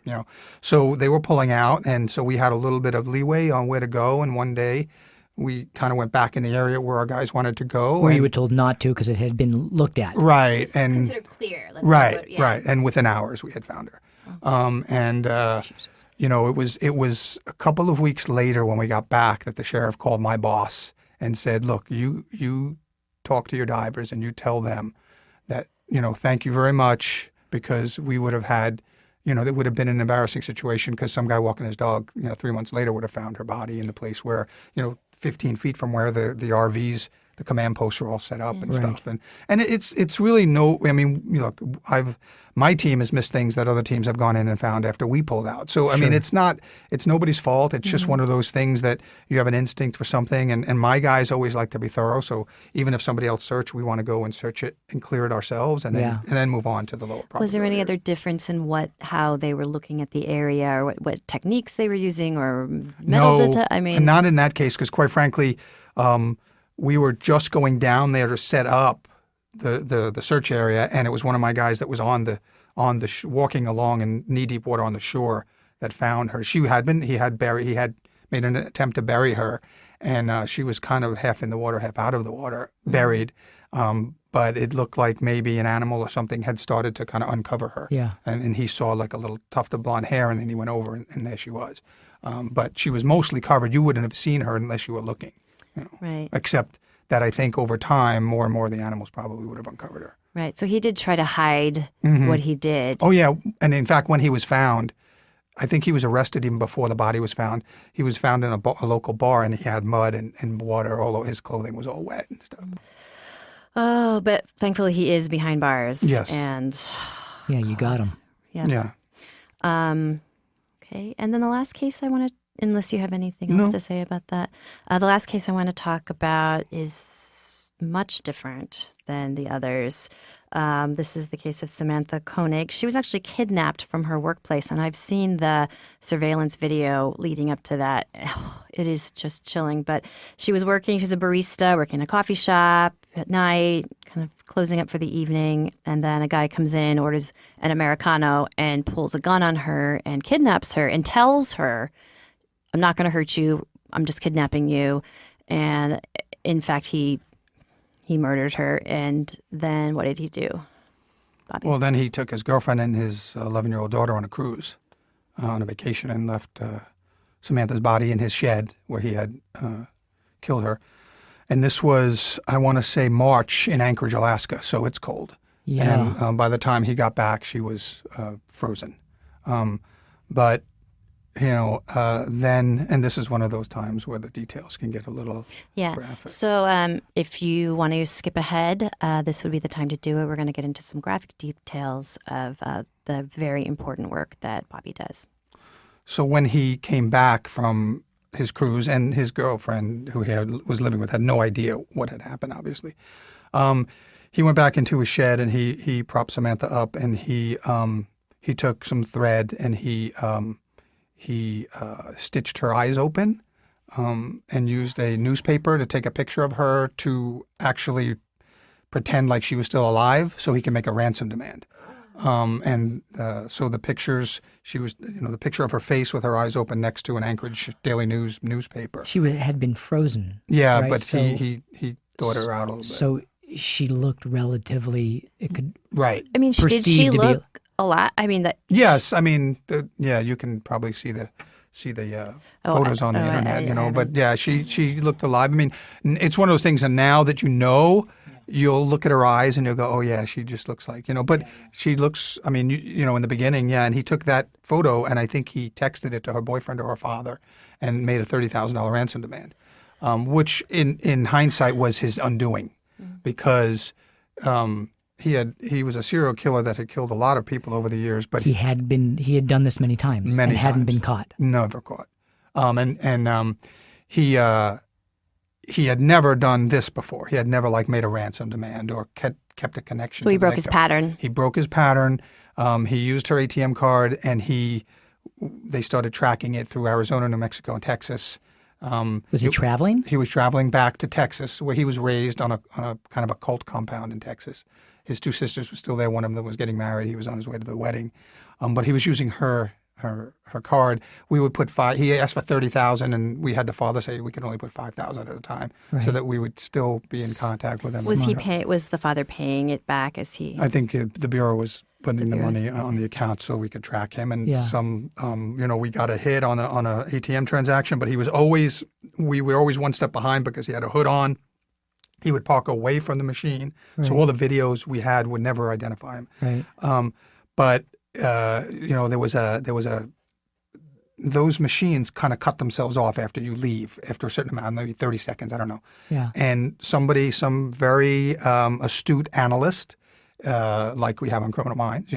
So they were pulling out, and so we had a little bit of leeway on where to go. And one day we kind of went back in the area where our guys wanted to go. Where and, you were told not to because it had been looked at. Right. And considered clear. right. And within hours we had found her. It was a couple of weeks later when we got back that the sheriff called my boss and said, look, you talk to your divers and you tell them that, thank you very much, because we would have had, it would have been an embarrassing situation because some guy walking his dog, 3 months later would have found her body in the place where, 15 feet from where the RVs, the command posts are all set up and stuff. And it's really look, my team has missed things that other teams have gone in and found after we pulled out. So, I mean, it's nobody's fault. It's just one of those things that you have an instinct for something. And my guys always like to be thorough. So even if somebody else searched, we want to go and search it and clear it ourselves and then move on to the lower probability. Was there any areas. other difference in how they were looking at the area, or what techniques they were using, or metal No, I mean, not in that case, because quite frankly, we were just going down there to set up the search area, and it was one of my guys that was walking along in knee deep water on the shore that found her. He had made an attempt to bury her, and she was kind of half in the water, half out of the water, buried. But it looked like maybe an animal or something had started to kind of uncover her. Yeah. And he saw like a little tuft of blonde hair, and then he went over, and there she was. But she was mostly covered. You wouldn't have seen her unless you were looking. right, Except that I think over time, more and more of the animals probably would have uncovered her. right. So he did try to hide what he did. Oh, yeah. And in fact, when he was found, I think he was arrested even before the body was found. He was found in a local bar, and he had mud and water. Although his clothing was all wet and stuff. Oh, but thankfully he is behind bars. Yes. And Yeah, you got him. Yeah. Okay. And then the last case I want to, unless you have anything else to say about that, the last case I want to talk about is much different than the others. This is the case of Samantha Koenig. She was actually kidnapped from her workplace, and I've seen the surveillance video leading up to that. It is just chilling. But she was working, she's a barista, working in a coffee shop at night, kind of closing up for the evening. And then a guy comes in, orders an Americano, and pulls a gun on her and kidnaps her and tells her, I'm not going to hurt you. I'm just kidnapping you. And in fact, he murdered her. And then what did he do, Bobby? Well, then he took his girlfriend and his 11-year-old daughter on a cruise, on a vacation, and left Samantha's body in his shed where he had killed her. And this was, I want to say, March in Anchorage, Alaska, so it's cold. Yeah. And by the time he got back, she was frozen. But then, and this is one of those times where the details can get a little graphic. So if you want to skip ahead, this would be the time to do it. We're going to get into some graphic details of the very important work that Bobby does. So when he came back from his cruise, and his girlfriend, who he was living with, had no idea what had happened, obviously. He went back into his shed, and he propped Samantha up, and he took some thread, and he stitched her eyes open and used a newspaper to take a picture of her to actually pretend like she was still alive so he can make a ransom demand. So the pictures, the picture of her face with her eyes open next to an Anchorage Daily News newspaper. She had been frozen. Yeah, right? but So, he thought her out a little bit. So she looked relatively, it could Right. I mean, did perceived she to be- look a lot? I mean, that. Yes, I mean, you can probably see the photos on the internet, But yeah, she looked alive. I mean, it's one of those things, and now that you'll look at her eyes and you'll go, oh yeah, she just looks like, But she looks. I mean, in the beginning, yeah. And he took that photo, and I think he texted it to her boyfriend or her father, and made a $30,000 ransom demand, which in hindsight was his undoing, because. He was a serial killer that had killed a lot of people over the years, but he had done this many times and hadn't been caught. Never caught. He had never done this before. He had never made a ransom demand or kept a connection. So he to the broke his victim. pattern. He broke his pattern. He used her ATM card, and they started tracking it through Arizona, New Mexico, and Texas. Was he traveling? He was traveling back to Texas, where he was raised on a kind of a cult compound in Texas. His two sisters were still there. One of them was getting married. He was on his way to the wedding, but he was using her card. We would put He asked for $30,000, and we had the father say we could only put $5,000 at a time, so that we would still be in contact with him. Was the father paying it back as he? I think the bureau was putting the money on the account so we could track him, and we got a hit on a ATM transaction, but he was always we were always one step behind because he had a hood on. He would park away from the machine, so all the videos we had would never identify him. Right. But there was a those machines kind of cut themselves off after you leave, after a certain amount, maybe 30 seconds, I don't know. Yeah. And some very astute analyst, like we have on Criminal Minds,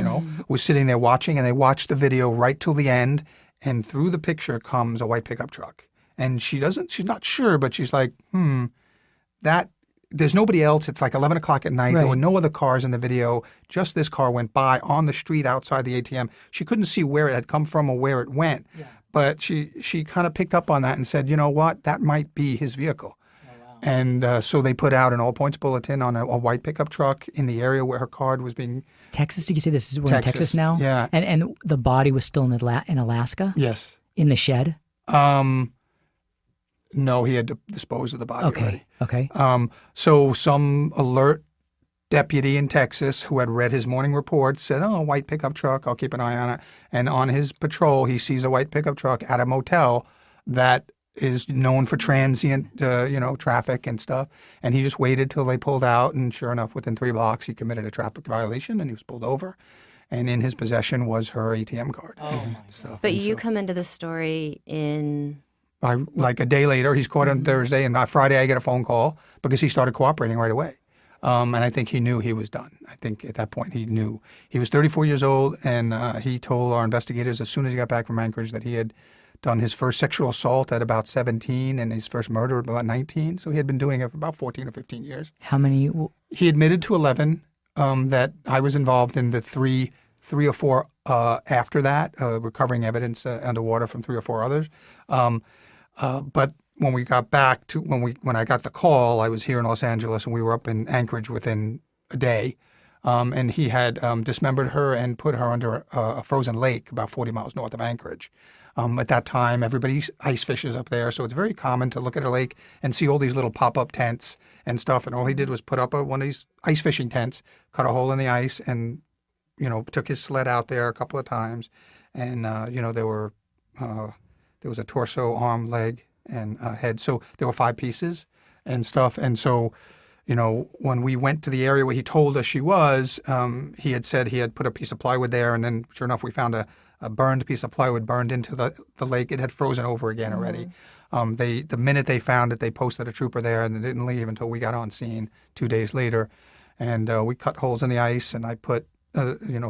was sitting there watching, and they watched the video right till the end, and through the picture comes a white pickup truck. And she's not sure, but she's like, there's nobody else. It's like 11 o'clock at night. Right. There were no other cars in the video. Just this car went by on the street outside the ATM. She couldn't see where it had come from or where it went. Yeah. But she kind of picked up on that and said, you know what, that might be his vehicle. Oh, wow. And so they put out an all-points bulletin on a white pickup truck in the area where her card was being... Texas, did you say this is we're in Texas now? Yeah. And the body was still in Alaska? Yes. In the shed? No, he had disposed of the body already. Okay. So some alert deputy in Texas who had read his morning report said, a white pickup truck, I'll keep an eye on it. And on his patrol, he sees a white pickup truck at a motel that is known for transient, traffic and stuff. And he just waited till they pulled out. And sure enough, within 3 blocks, he committed a traffic violation and he was pulled over. And in his possession was her ATM card. Oh, stuff. But you come into the story in... Like a day later, he's caught on Thursday, and on Friday I get a phone call because he started cooperating right away. And I think he knew he was done. I think at that point he knew. He was 34 years old, and he told our investigators as soon as he got back from Anchorage that he had done his first sexual assault at about 17 and his first murder at about 19. So he had been doing it for about 14 or 15 years. How many? He admitted to 11 that I was involved in the three or four after that, recovering evidence underwater from 3 or 4 others. But when we got back to when I got the call, I was here in Los Angeles and we were up in Anchorage within a day. And he had dismembered her and put her under a frozen lake about 40 miles north of Anchorage. At that time, everybody ice fishes up there, so it's very common to look at a lake and see all these little pop-up tents and stuff. And all he did was put up one of these ice fishing tents, cut a hole in the ice, and took his sled out there a couple of times. And there was a torso, arm, leg, and head. So there were 5 pieces and stuff. And so, when we went to the area where he told us she was, he had said he had put a piece of plywood there, and then sure enough, we found a burned piece of plywood burned into the lake. It had frozen over again already. The minute they found it, they posted a trooper there, and they didn't leave until we got on scene 2 days later. And we cut holes in the ice, and I put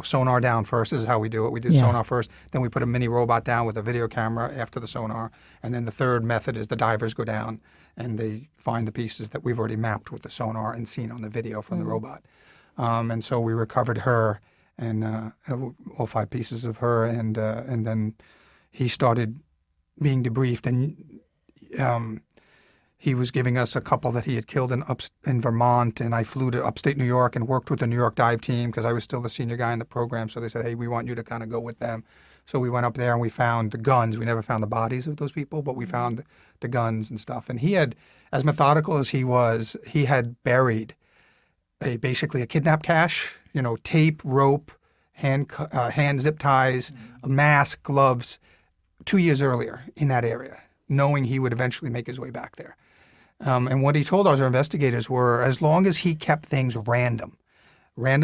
sonar down first. This is how we do it. We did sonar first. Then we put a mini robot down with a video camera after the sonar. And then the third method is the divers go down and they find the pieces that we've already mapped with the sonar and seen on the video from the robot. And so we recovered her and all 5 pieces of her. And then he started being debriefed. And he was giving us a couple that he had killed in Vermont, and I flew to upstate New York and worked with the New York dive team because I was still the senior guy in the program. So they said, hey, we want you to kind of go with them. So we went up there and we found the guns. We never found the bodies of those people, but we found the guns and stuff. And he had, as methodical as he was, he had buried basically a kidnap cache, tape, rope, hand zip ties, a mask, gloves, 2 years earlier in that area, knowing he would eventually make his way back there. And what he told our investigators were, as long as he kept things random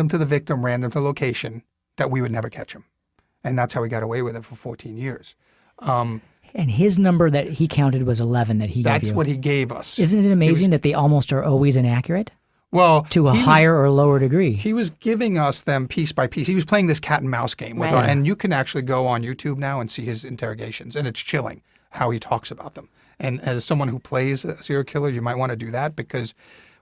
to the victim, random to location, that we would never catch him. And that's how he got away with it for 14 years. And his number that he counted was 11 that he gave you. That's what he gave us. Isn't it amazing that they almost are always inaccurate? Well, to a higher or lower degree. He was giving us them piece by piece. He was playing this cat and mouse game with Right. and you can actually go on YouTube now and see his interrogations, and it's chilling how he talks about them. And as someone who plays a serial killer, you might want to do that because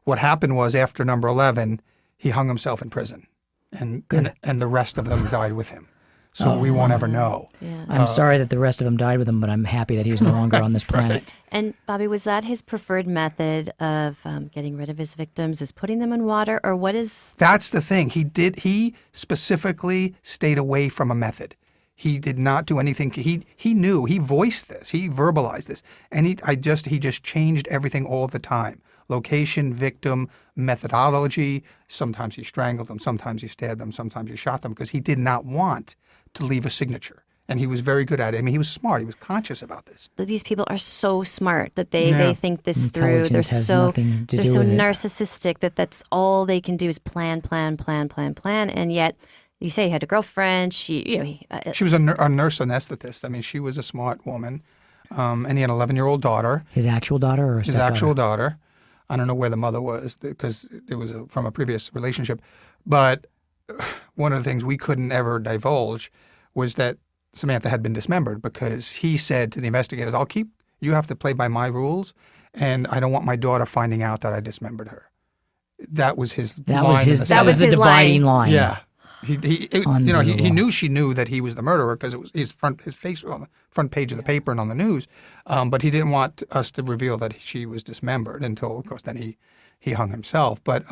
what happened was after number 11, he hung himself in prison, and the rest of them died with him. So we won't ever know. Yeah. I'm sorry that the rest of them died with him, but I'm happy that he's no longer on this planet. And Bobby, was that his preferred method of getting rid of his victims, is putting them in water, or what is? That's the thing. He specifically stayed away from a method. He did not do anything. He knew. He voiced this. He verbalized this, and he just changed everything all the time. Location, victim, methodology. Sometimes he strangled them. Sometimes he stabbed them. Sometimes he shot them because he did not want to leave a signature. And he was very good at it. I mean, he was smart. He was conscious about this. These people are so smart that they think this through. They're Intelligence has nothing to do with it. narcissistic that's all they can do is plan. And yet, you say he had a girlfriend. She was a nurse anesthetist. I mean, she was a smart woman. And he had an 11-year-old daughter. His actual daughter or his actual daughter. I don't know where the mother was because it was from a previous relationship. But one of the things we couldn't ever divulge was that Samantha had been dismembered because he said to the investigators, you have to play by my rules, and I don't want my daughter finding out that I dismembered her. That was his line. That was the his dividing line. Yeah. He knew she knew that he was the murderer because it was his face was on the front page of the paper and on the news, but he didn't want us to reveal that she was dismembered until, of course, then he hung himself. But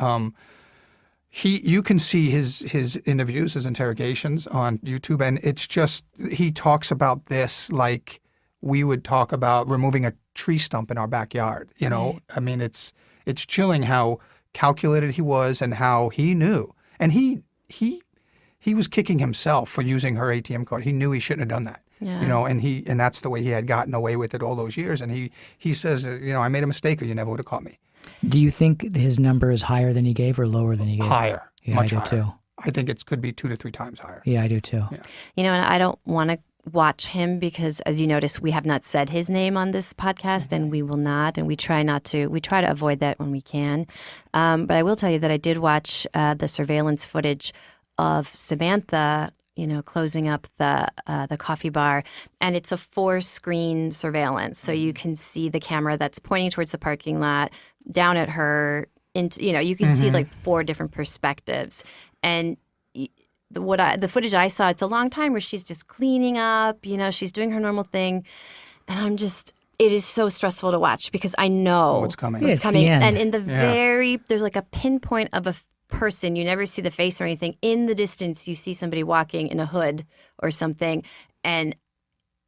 you can see his interviews, his interrogations on YouTube, and it's just he talks about this like we would talk about removing a tree stump in our backyard. I mean, it's chilling how calculated he was and how he knew, and he was kicking himself for using her ATM card. He knew he shouldn't have done that. Yeah. And that's the way he had gotten away with it all those years. And he says, I made a mistake or you never would have caught me. Do you think his number is higher than he gave or lower than he gave? Higher. Yeah, much I do higher. too. I think it could be 2 to 3 times higher. Yeah, I do too. Yeah. And I don't want to watch him because, as you notice, we have not said his name on this podcast, and we will not, and we try to avoid that when we can. But I will tell you that I did watch the surveillance footage of Samantha closing up the coffee bar, and it's a 4-screen surveillance, so you can see the camera that's pointing towards the parking lot, down at her, into you can see like 4 different perspectives, and the footage I saw, it's a long time where she's just cleaning up, she's doing her normal thing, and it is so stressful to watch because I know What's coming. Yeah, it's the end. and in the there's like a pinpoint of a person. You never see the face or anything. In the distance, you see somebody walking in a hood or something, and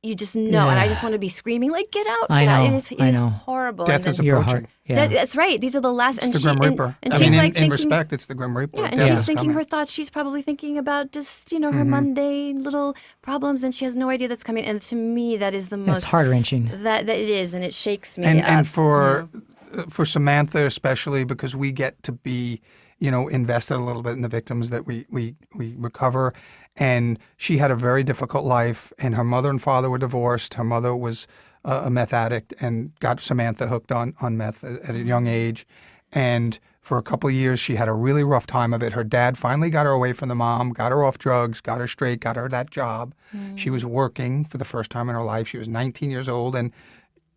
you just know. And I just want to be screaming, like, get out! I Get out. know, It is I know. horrible. Death is Your approaching. heart. Yeah. That's right. These are the last. It's the Grim Reaper. And I she's mean, like in thinking, respect, it's the Grim Reaper. yeah, and Death she's is thinking coming. her thoughts. She's probably thinking about just her mundane little problems, and she has no idea that's coming. And to me, that is the most It's heart wrenching. that it is, and it shakes me. And up. for Samantha especially, because we get to be invested a little bit in the victims that we recover, and she had a very difficult life, and her mother and father were divorced. Her mother was a meth addict and got Samantha hooked on meth at a young age, and for a couple of years she had a really rough time of it. Her dad finally got her away from the mom, got her off drugs, got her straight, got her that job. She was working for the first time in her life. She was 19 years old, and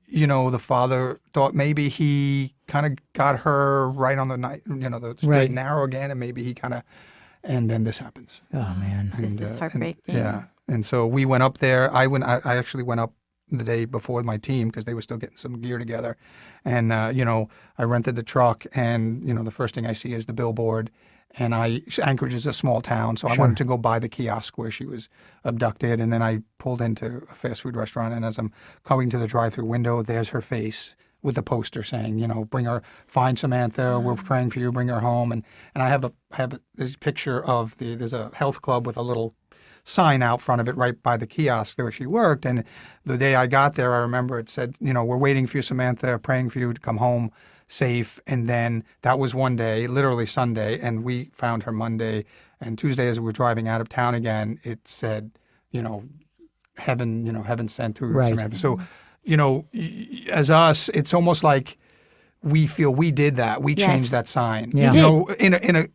the father thought maybe he kind of got her right on the the straight Right. and narrow again, and maybe he and then this happens. Oh man. This is heartbreaking. And so we went up there. I actually went up the day before with my team because they were still getting some gear together, and I rented the truck, and the first thing I see is the billboard. And Anchorage is a small town, so I wanted to go by the kiosk where she was abducted. And then I pulled into a fast food restaurant, and as I'm coming to the drive-through window, there's her face with the poster saying, find Samantha, we're praying for you, bring her home. And I have this picture of there's a health club with a little sign out front of it right by the kiosk where she worked. And the day I got there, I remember it said, we're waiting for you, Samantha, praying for you to come home safe. And then that was one day, literally Sunday, and we found her Monday. And Tuesday, as we were driving out of town again, it said, heaven sent to Right. Samantha. So, as us, it's almost like we feel we did that. We Yes. changed that sign. Yeah. The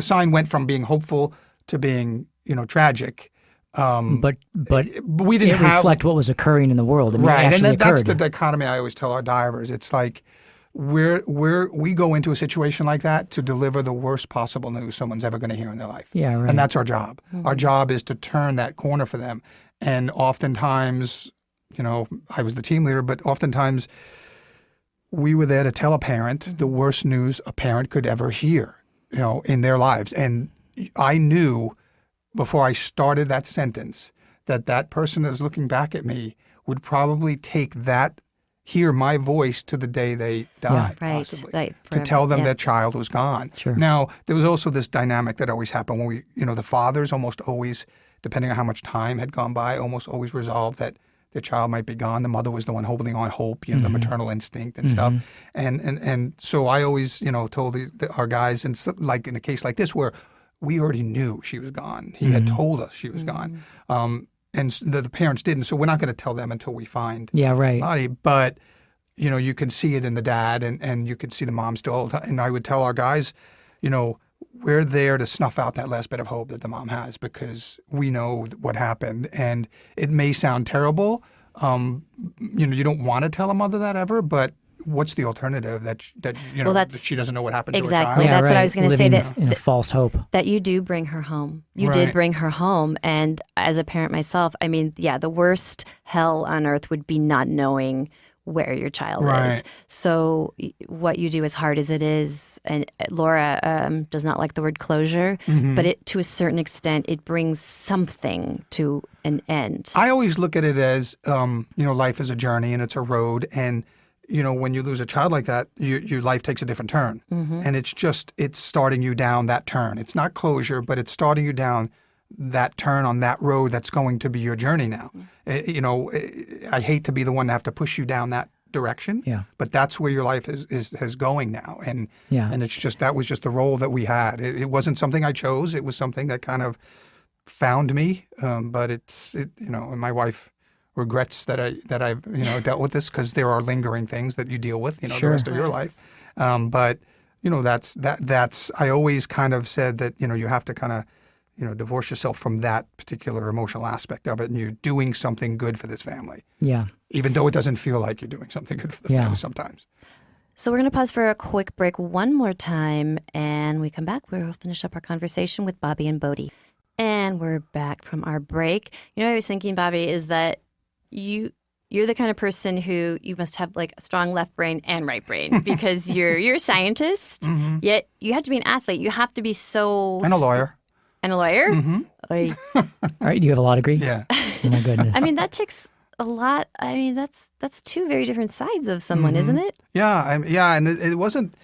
sign went from being hopeful to being, tragic. But We didn't it have reflect what was occurring in the world. I mean, it right, actually and that's occurred. the dichotomy I always tell our divers. It's like we go into a situation like that to deliver the worst possible news someone's ever going to hear in their life. Yeah, right. And that's our job. Our job is to turn that corner for them. And oftentimes, I was the team leader, but oftentimes we were there to tell a parent the worst news a parent could ever hear, in their lives. And I knew before I started that sentence that person that was looking back at me would probably hear my voice to the day they died, Right, possibly, right, to forever, tell them yeah. their child was gone. Sure. Now, there was also this dynamic that always happened when the fathers almost always, depending on how much time had gone by, almost always resolved that their child might be gone. The mother was the one holding on hope, the maternal instinct and stuff. And so I always, told our guys, and like in a case like this where we already knew she was gone. He had told us she was gone. And the parents didn't, so we're not going to tell them until we find Yeah, right. the body. But, you can see it in the dad, and you can see the mom still. And I would tell our guys, we're there to snuff out that last bit of hope that the mom has because we know what happened. And it may sound terrible. You don't want to tell a mother that ever, but what's the alternative that that she doesn't know what happened exactly. to her child? That's what I was going to say. Living in a false hope. That you do bring her home. You Right. did bring her home. And as a parent myself, the worst hell on earth would be not knowing where your child Right. is. So what you do, as hard as it is, and Laura does not like the word closure, but to a certain extent, it brings something to an end. I always look at it as, life is a journey and it's a road. And, when you lose a child like that, your life takes a different turn. And it's starting you down that turn. It's not closure, but it's starting you down that turn on that road that's going to be your journey now. I hate to be the one to have to push you down that direction, but that's where your life is going now. And that was just the role that we had. It wasn't something I chose. It was something that kind of found me. But and my wife regrets that I've dealt with this because there are lingering things that you deal with, the rest of your life. But that's I always kind of said that you have to kind of divorce yourself from that particular emotional aspect of it, and you're doing something good for this family, Yeah. even though it doesn't feel like you're doing something good for the Yeah. family sometimes. So we're going to pause for a quick break one more time, and we come back. We'll finish up our conversation with Bobby and Bodie. And we're back from our break. What I was thinking, Bobby, is that you're the kind of person who you must have like a strong left brain and right brain because you're a scientist, yet you have to be an athlete. You have to be so... And a lawyer. And a lawyer? Oy. All right. Do you have a law degree? Yeah. Oh, my goodness. I mean, that takes a lot. I mean, that's two very different sides of someone, isn't it? Yeah, and it wasn't.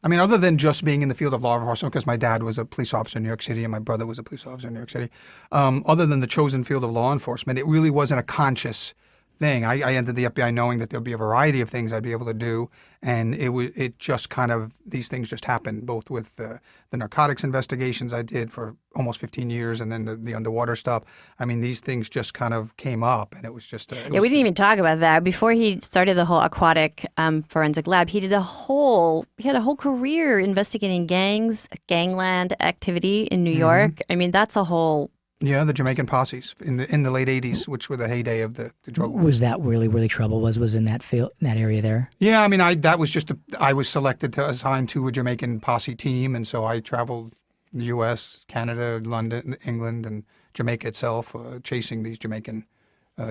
I mean, other than just being in the field of law enforcement, because my dad was a police officer in New York City and my brother was a police officer in New York City. Other than the chosen field of law enforcement, it really wasn't a conscious thing. I entered the FBI knowing that there'd be a variety of things I'd be able to do, and it just kind of, these things just happened, both with the narcotics investigations I did for almost 15 years, and then the underwater stuff. I mean, these things just kind of came up, and it was just. We didn't even talk about that before he started the whole Aquatic forensic lab. He had a whole career investigating gangland activity in New York. I mean, that's a whole. Yeah, the Jamaican posses in the late 80s, which were the heyday of the drug war. Was that really where the trouble was in that field, in that area there? Yeah, I mean, I was selected to assign to a Jamaican posse team, and so I traveled the U.S., Canada, London, England, and Jamaica itself, chasing these Jamaican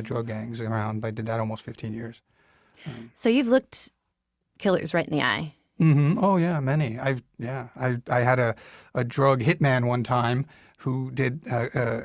drug gangs around. I did that almost 15 years. So you've looked killers right in the eye. Mm-hmm. Oh yeah, many. I had a drug hitman one time who did.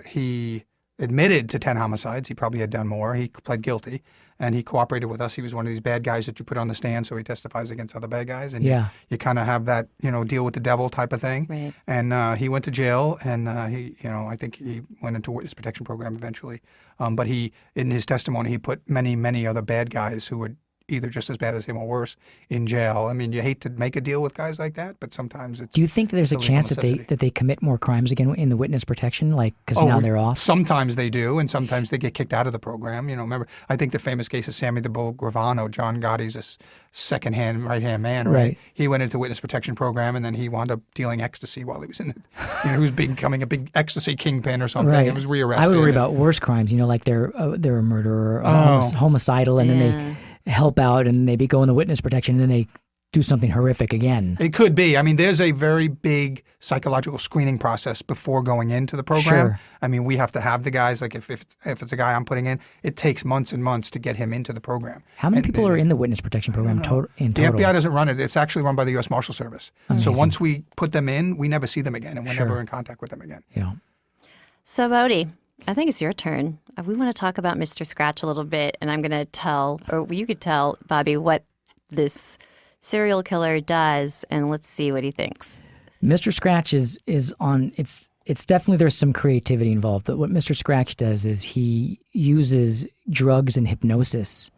He admitted to 10 homicides. He probably had done more. He pled guilty, and he cooperated with us. He was one of these bad guys that you put on the stand, so he testifies against other bad guys. And you kind of have that, deal with the devil type of thing. Right. And he went to jail, and I think he went into witness protection program eventually. But in his testimony, he put many, many other bad guys who were either just as bad as him or worse in jail. I mean, you hate to make a deal with guys like that, but sometimes it's. Do you think there's a chance that they commit more crimes again in the witness protection, because now they're off? Sometimes they do, and sometimes they get kicked out of the program. Remember, I think the famous case of Sammy the Bull Gravano. John Gotti's a second-hand, right-hand man, right? He went into the witness protection program, and then he wound up dealing ecstasy while he was in it. He was becoming a big ecstasy kingpin or something. Right. It was rearrested. I would worry about worse crimes, like they're a murderer, homicidal, and then they help out and maybe go in the witness protection and then they do something horrific again. It could be. I mean, there's a very big psychological screening process before going into the program. Sure. I mean, we have to have the guys, like if it's a guy I'm putting in, it takes months and months to get him into the program. How many people are in the witness protection program in total? The FBI doesn't run it. It's actually run by the U.S. Marshal Service. Amazing. So once we put them in, we never see them again, and we're never in contact with them again. Yeah. So, Bodie, I think it's your turn. We want to talk about Mr. Scratch a little bit, and I'm going to you could tell Bobby what this serial killer does, and let's see what he thinks. Mr. Scratch is on. It's definitely, there's some creativity involved, but what Mr. Scratch does is he uses drugs and hypnosis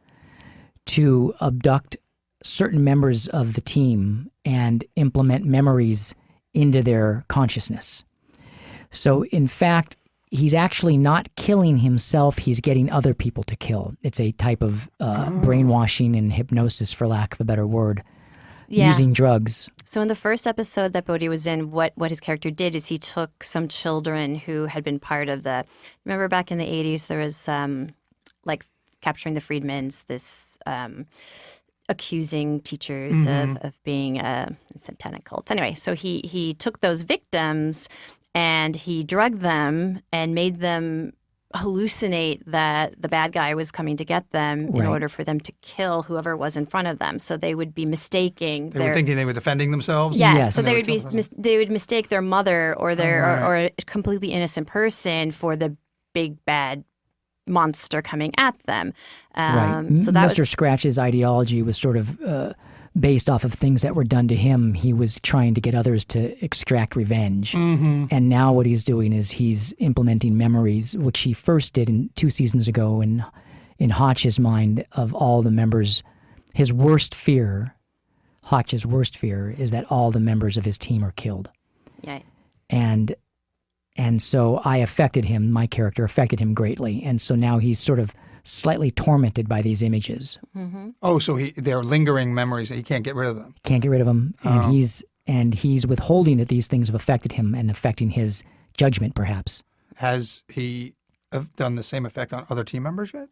to abduct certain members of the team and implement memories into their consciousness. So, in fact, he's actually not killing himself. He's getting other people to kill. It's a type of brainwashing and hypnosis, for lack of a better word, using drugs. So in the first episode that Bodie was in, what his character did is he took some children who had been part of remember back in the 80s, there was like Capturing the Freedmans, this accusing teachers of being satanic cults. Anyway, so he took those victims and he drugged them and made them hallucinate that the bad guy was coming to get them in order for them to kill whoever was in front of them. So they would be mistaking. They were thinking they were defending themselves? Yes. So they would mistake their mother or or a completely innocent person for the big bad monster coming at them. So Mr. Scratch's ideology was sort of based off of things that were done to him. He was trying to get others to extract revenge. And now what he's doing is he's implementing memories, which he first did 2 seasons ago in Hotch's mind, of all the members. His worst fear, Hotch's worst fear, is that all the members of his team are killed. Yeah. And so my character affected him greatly. And so now he's sort of slightly tormented by these images. Oh, so they're lingering memories that he can't get rid of them. Can't get rid of them. And he's withholding that these things have affected him and affecting his judgment, perhaps. Has he done the same effect on other team members yet?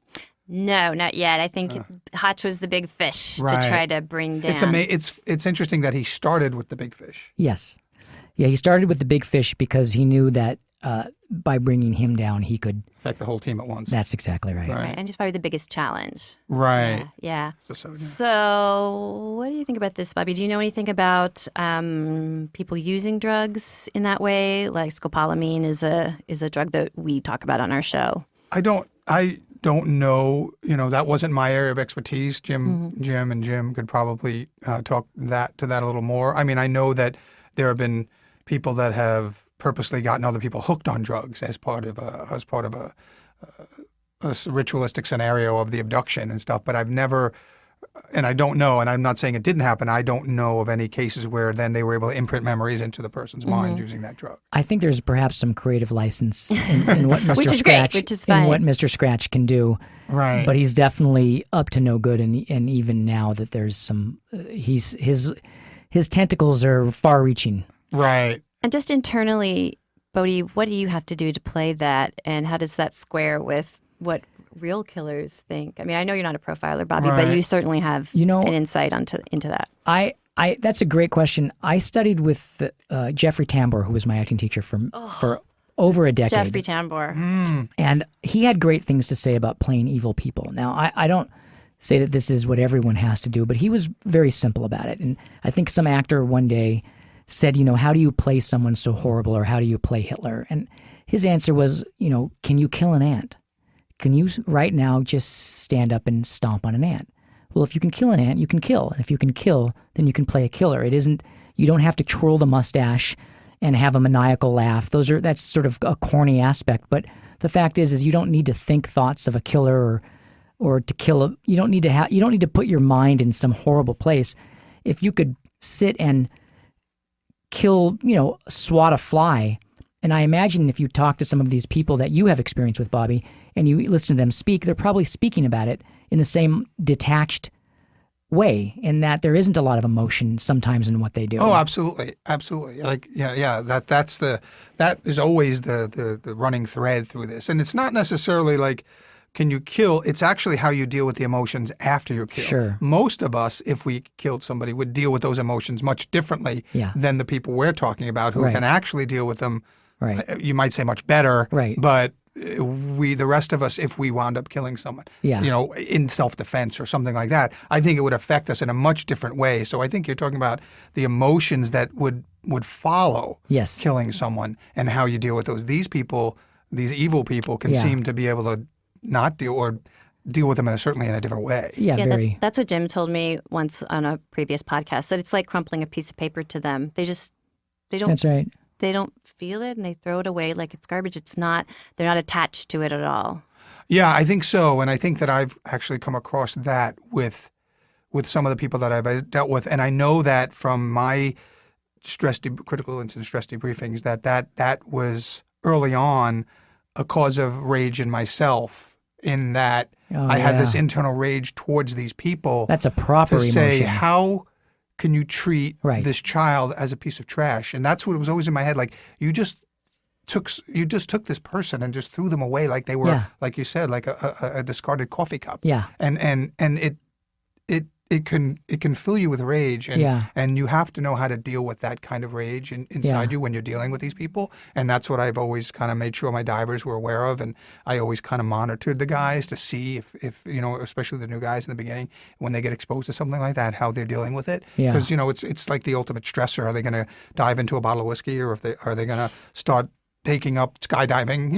No, not yet. I think Hotch was the big fish to Right. try to bring down. It's interesting that he started with the big fish. Yes. Yeah, he started with the big fish because he knew that by bringing him down, he could. Affect the whole team at once. That's exactly right. Right. Right, and he's probably the biggest challenge. Right. Yeah. So, yeah. So, what do you think about this, Bobby? Do you know anything about people using drugs in that way? Like scopolamine is a drug that we talk about on our show. I don't know. That wasn't my area of expertise. Jim could probably talk to that a little more. I mean, I know that there have been people that have purposely gotten other people hooked on drugs as part of a ritualistic scenario of the abduction and stuff. But I've never, and I don't know, and I'm not saying it didn't happen. I don't know of any cases where then they were able to imprint memories into the person's mind using that drug. I think there's perhaps some creative license in what Mr. Which is Scratch, great, which is fine. in what Mr. Scratch can do. Right. But he's definitely up to no good, and even now that there's some, his tentacles are far-reaching. Right. And just internally, Bodhi, what do you have to do to play that, and how does that square with what real killers think? I mean, I know you're not a profiler, Bobby, but Right. you certainly have an insight into that. I that's a great question. I studied with Jeffrey Tambor, who was my acting teacher for over a decade. Jeffrey Tambor. And he had great things to say about playing evil people. Now, I don't say that this is what everyone has to do, but he was very simple about it. And I think some actor one day said, how do you play someone so horrible, or how do you play Hitler? And his answer was, can you kill an ant? Can you right now just stand up and stomp on an ant? Well, if you can kill an ant, you can kill. And if you can kill, then you can play a killer. You don't have to twirl the mustache and have a maniacal laugh. That's sort of a corny aspect. But the fact is you don't need to think thoughts of a killer or to kill you don't need to put your mind in some horrible place. If you could sit and kill, swat a fly. And I imagine if you talk to some of these people that you have experience with, Bobby, and you listen to them speak, they're probably speaking about it in the same detached way, in that there isn't a lot of emotion sometimes in what they do. Oh, absolutely. Absolutely. Like, yeah. That is always the running thread through this. And it's not necessarily like, can you kill? It's actually how you deal with the emotions after you kill. Sure. Most of us, if we killed somebody, would deal with those emotions much differently than the people we're talking about who can actually deal with them. Right. You might say much better. Right. But the rest of us, if we wound up killing someone, in self-defense or something like that, I think it would affect us in a much different way. So I think you're talking about the emotions that would follow killing someone and how you deal with those. These people, these evil people, can seem to be able to not deal with them certainly in a different way. Yeah, very. That's what Jim told me once on a previous podcast, that it's like crumpling a piece of paper to them. They don't. That's right. They don't feel it, and they throw it away like it's garbage. They're not attached to it at all. Yeah, I think so, and I think that I've actually come across that with some of the people that I've dealt with, and I know that from my critical incident stress debriefings that was early on a cause of rage in myself, in that I had this internal rage towards these people. That's a proper to say, emotion. how can you treat this child as a piece of trash? And that's what was always in my head. Like, you just took this person and just threw them away like they were, like you said, like a discarded coffee cup. Yeah. And it can fill you with rage, and you have to know how to deal with that kind of rage inside you when you're dealing with these people. And that's what I've always kind of made sure my divers were aware of, and I always kind of monitored the guys to see if especially the new guys in the beginning, when they get exposed to something like that, how they're dealing with it. Because it's like the ultimate stressor. Are they going to dive into a bottle of whiskey, or are they going to start taking up skydiving,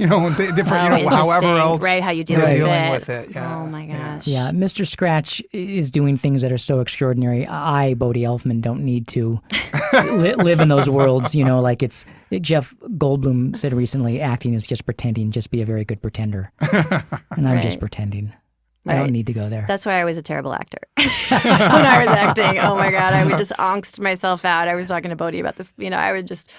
different, however else, right? How you deal with it. Yeah. Oh my gosh. Yeah, Mr. Scratch is doing things that are so extraordinary. I, Bodhi Elfman, don't need to live in those worlds. Like Jeff Goldblum said recently, acting is just pretending. Just be a very good pretender, and I'm just pretending. I don't need to go there. That's why I was a terrible actor. When I was acting, oh my God, I would just angst myself out. I was talking to Bodhi about this. I would just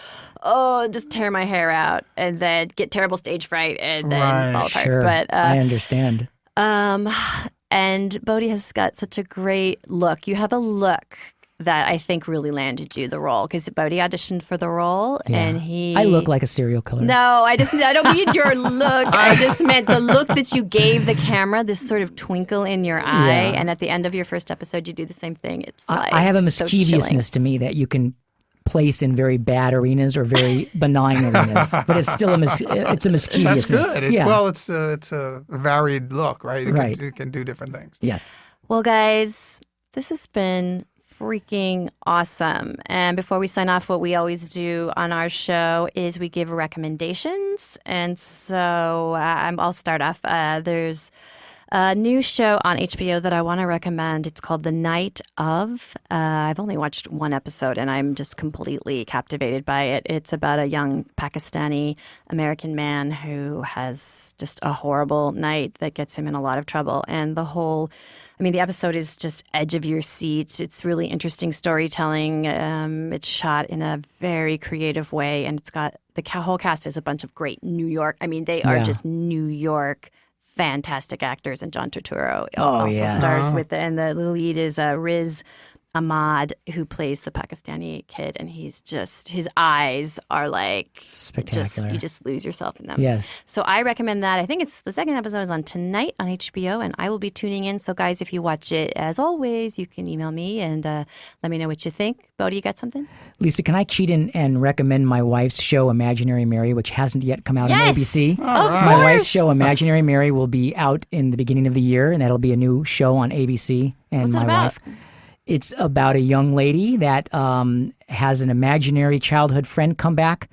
tear my hair out and then get terrible stage fright and then fall apart. Sure. But I understand. And Bodhi has got such a great look. You have a look that I think really landed you the role, because Bodhi auditioned for the role, Yeah. and he. I look like a serial killer. No, I don't mean your look. I just meant the look that you gave the camera, this sort of twinkle in your eye. Yeah. And at the end of your first episode, you do the same thing. It's like I have a so chilling. mischievousness to me that you can place in very bad arenas or very benign arenas, but it's still it's a That's mischievousness. good. Yeah. Well, it's a varied look, right? Right. It can do different things. Yes. Well, guys, this has been freaking awesome. And before we sign off, what we always do on our show is we give recommendations. And so I'll start off. There's a new show on HBO that I want to recommend. It's called The Night Of. I've only watched one episode, and I'm just completely captivated by it. It's about a young Pakistani American man who has just a horrible night that gets him in a lot of trouble. And the episode is just edge of your seat. It's really interesting storytelling. It's shot in a very creative way, and it's got the whole cast is a bunch of great New York. They are just New York fantastic actors, and John Turturro also stars with it. And the lead is Riz Ahmad, who plays the Pakistani kid, and he's just, his eyes are like spectacular. You just lose yourself in them. Yes. So I recommend that. I think it's the second episode is on tonight on HBO, and I will be tuning in. So guys, if you watch it, as always, you can email me and let me know what you think. Bodhi, you got something? Lisa, can I cheat in and recommend my wife's show, Imaginary Mary, which hasn't yet come out on ABC? Of My course. wife's show, Imaginary Mary, will be out in the beginning of the year, and that'll be a new show on ABC. And What's it my about? wife. It's about a young lady that has an imaginary childhood friend come back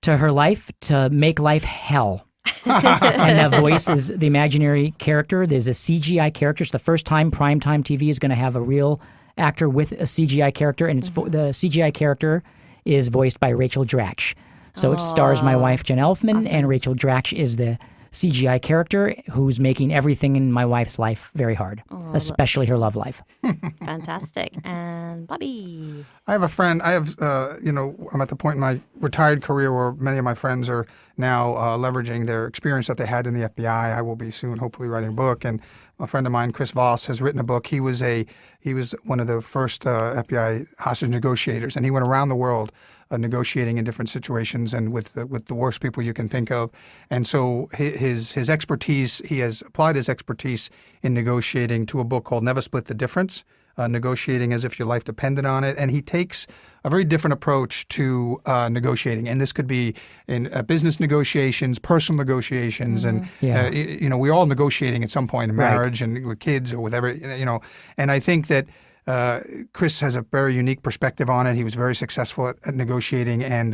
to her life to make life hell. And the voice is the imaginary character. There's a CGI character. It's the first time primetime TV is going to have a real actor with a CGI character, and the CGI character is voiced by Rachel Dratch. So it stars my wife, Jen Elfman, and Rachel Dratch is the CGI character who's making everything in my wife's life very hard, especially her love life. Fantastic. And Bobby. I have a friend. I'm at the point in my retired career where many of my friends are now leveraging their experience that they had in the FBI. I will be soon, hopefully, writing a book. And a friend of mine, Chris Voss, has written a book. He was one of the first FBI hostage negotiators, and he went around the world negotiating in different situations and with the worst people you can think of. And so his expertise, he has applied his expertise in negotiating to a book called Never Split the Difference. Negotiating as if your life depended on it. And he takes a very different approach to negotiating. And this could be in business negotiations, personal negotiations, and we're all negotiating at some point in marriage and with kids or with And I think that Chris has a very unique perspective on it. He was very successful at negotiating, and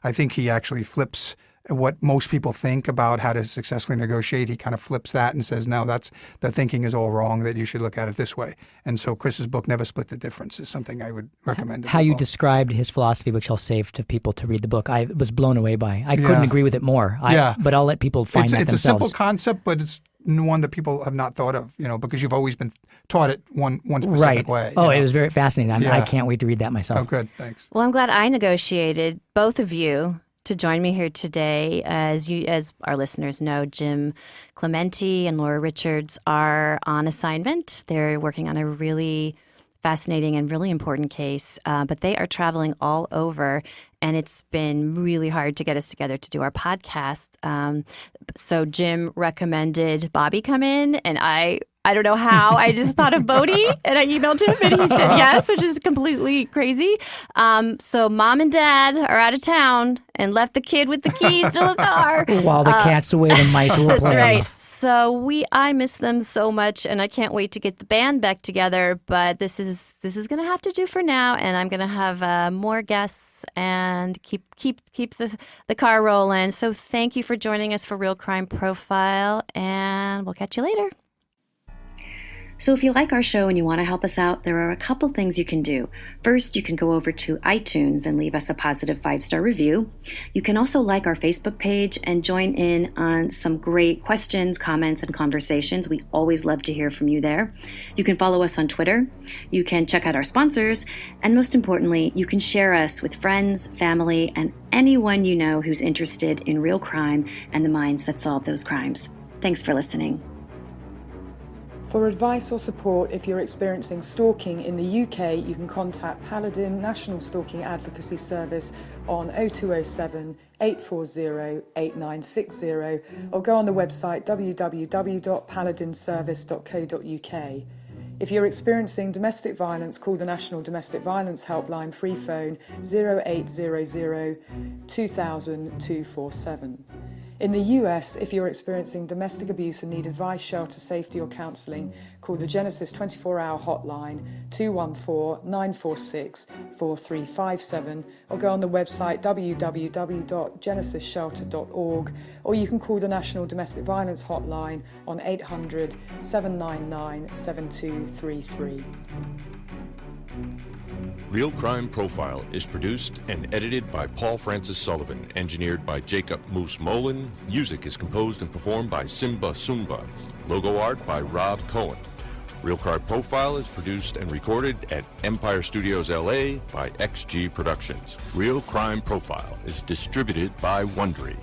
I think he actually flips what most people think about how to successfully negotiate. He kind of flips that and says, no, the thinking is all wrong, that you should look at it this way. And so Chris's book, Never Split the Difference, is something I would recommend. How you described his philosophy, which I'll save to people to read the book, I was blown away by. I couldn't agree with it more. But I'll let people find that themselves. It's a simple concept, but it's one that people have not thought of, because you've always been taught it one specific way. It was very fascinating. I can't wait to read that myself. Oh, good. Thanks. Well, I'm glad I negotiated both of you to join me here today. As our listeners know, Jim Clementi and Laura Richards are on assignment. They're working on a really fascinating and really important case, but they are traveling all over, and it's been really hard to get us together to do our podcast. So Jim recommended Bobby come in, and I don't know how. I just thought of Bodhi, and I emailed him, and he said yes, which is completely crazy. So mom and dad are out of town and left the kid with the keys to the car. While the cat's away, the mice were playing. That's right. So I miss them so much, and I can't wait to get the band back together. But this is going to have to do for now, and I'm going to have more guests and keep the car rolling. So thank you for joining us for Real Crime Profile, and we'll catch you later. So if you like our show and you want to help us out, there are a couple things you can do. First, you can go over to iTunes and leave us a positive 5-star review. You can also like our Facebook page and join in on some great questions, comments, and conversations. We always love to hear from you there. You can follow us on Twitter. You can check out our sponsors. And most importantly, you can share us with friends, family, and anyone you know who's interested in real crime and the minds that solve those crimes. Thanks for listening. For advice or support if you're experiencing stalking in the UK, you can contact Paladin National Stalking Advocacy Service on 0207 840 8960 or go on the website www.paladinservice.co.uk. If you're experiencing domestic violence, call the National Domestic Violence Helpline free phone 0800 2000 247. In the US, if you're experiencing domestic abuse and need advice, shelter, safety or counselling, call the Genesis 24-hour hotline 214-946-4357 or go on the website www.genesisshelter.org, or you can call the National Domestic Violence Hotline on 800 799 7233. Real Crime Profile is produced and edited by Paul Francis Sullivan, engineered by Jacob Moose Molin. Music is composed and performed by Simba Sumba. Logo art by Rob Cohen. Real Crime Profile is produced and recorded at Empire Studios LA by XG Productions. Real Crime Profile is distributed by Wondery.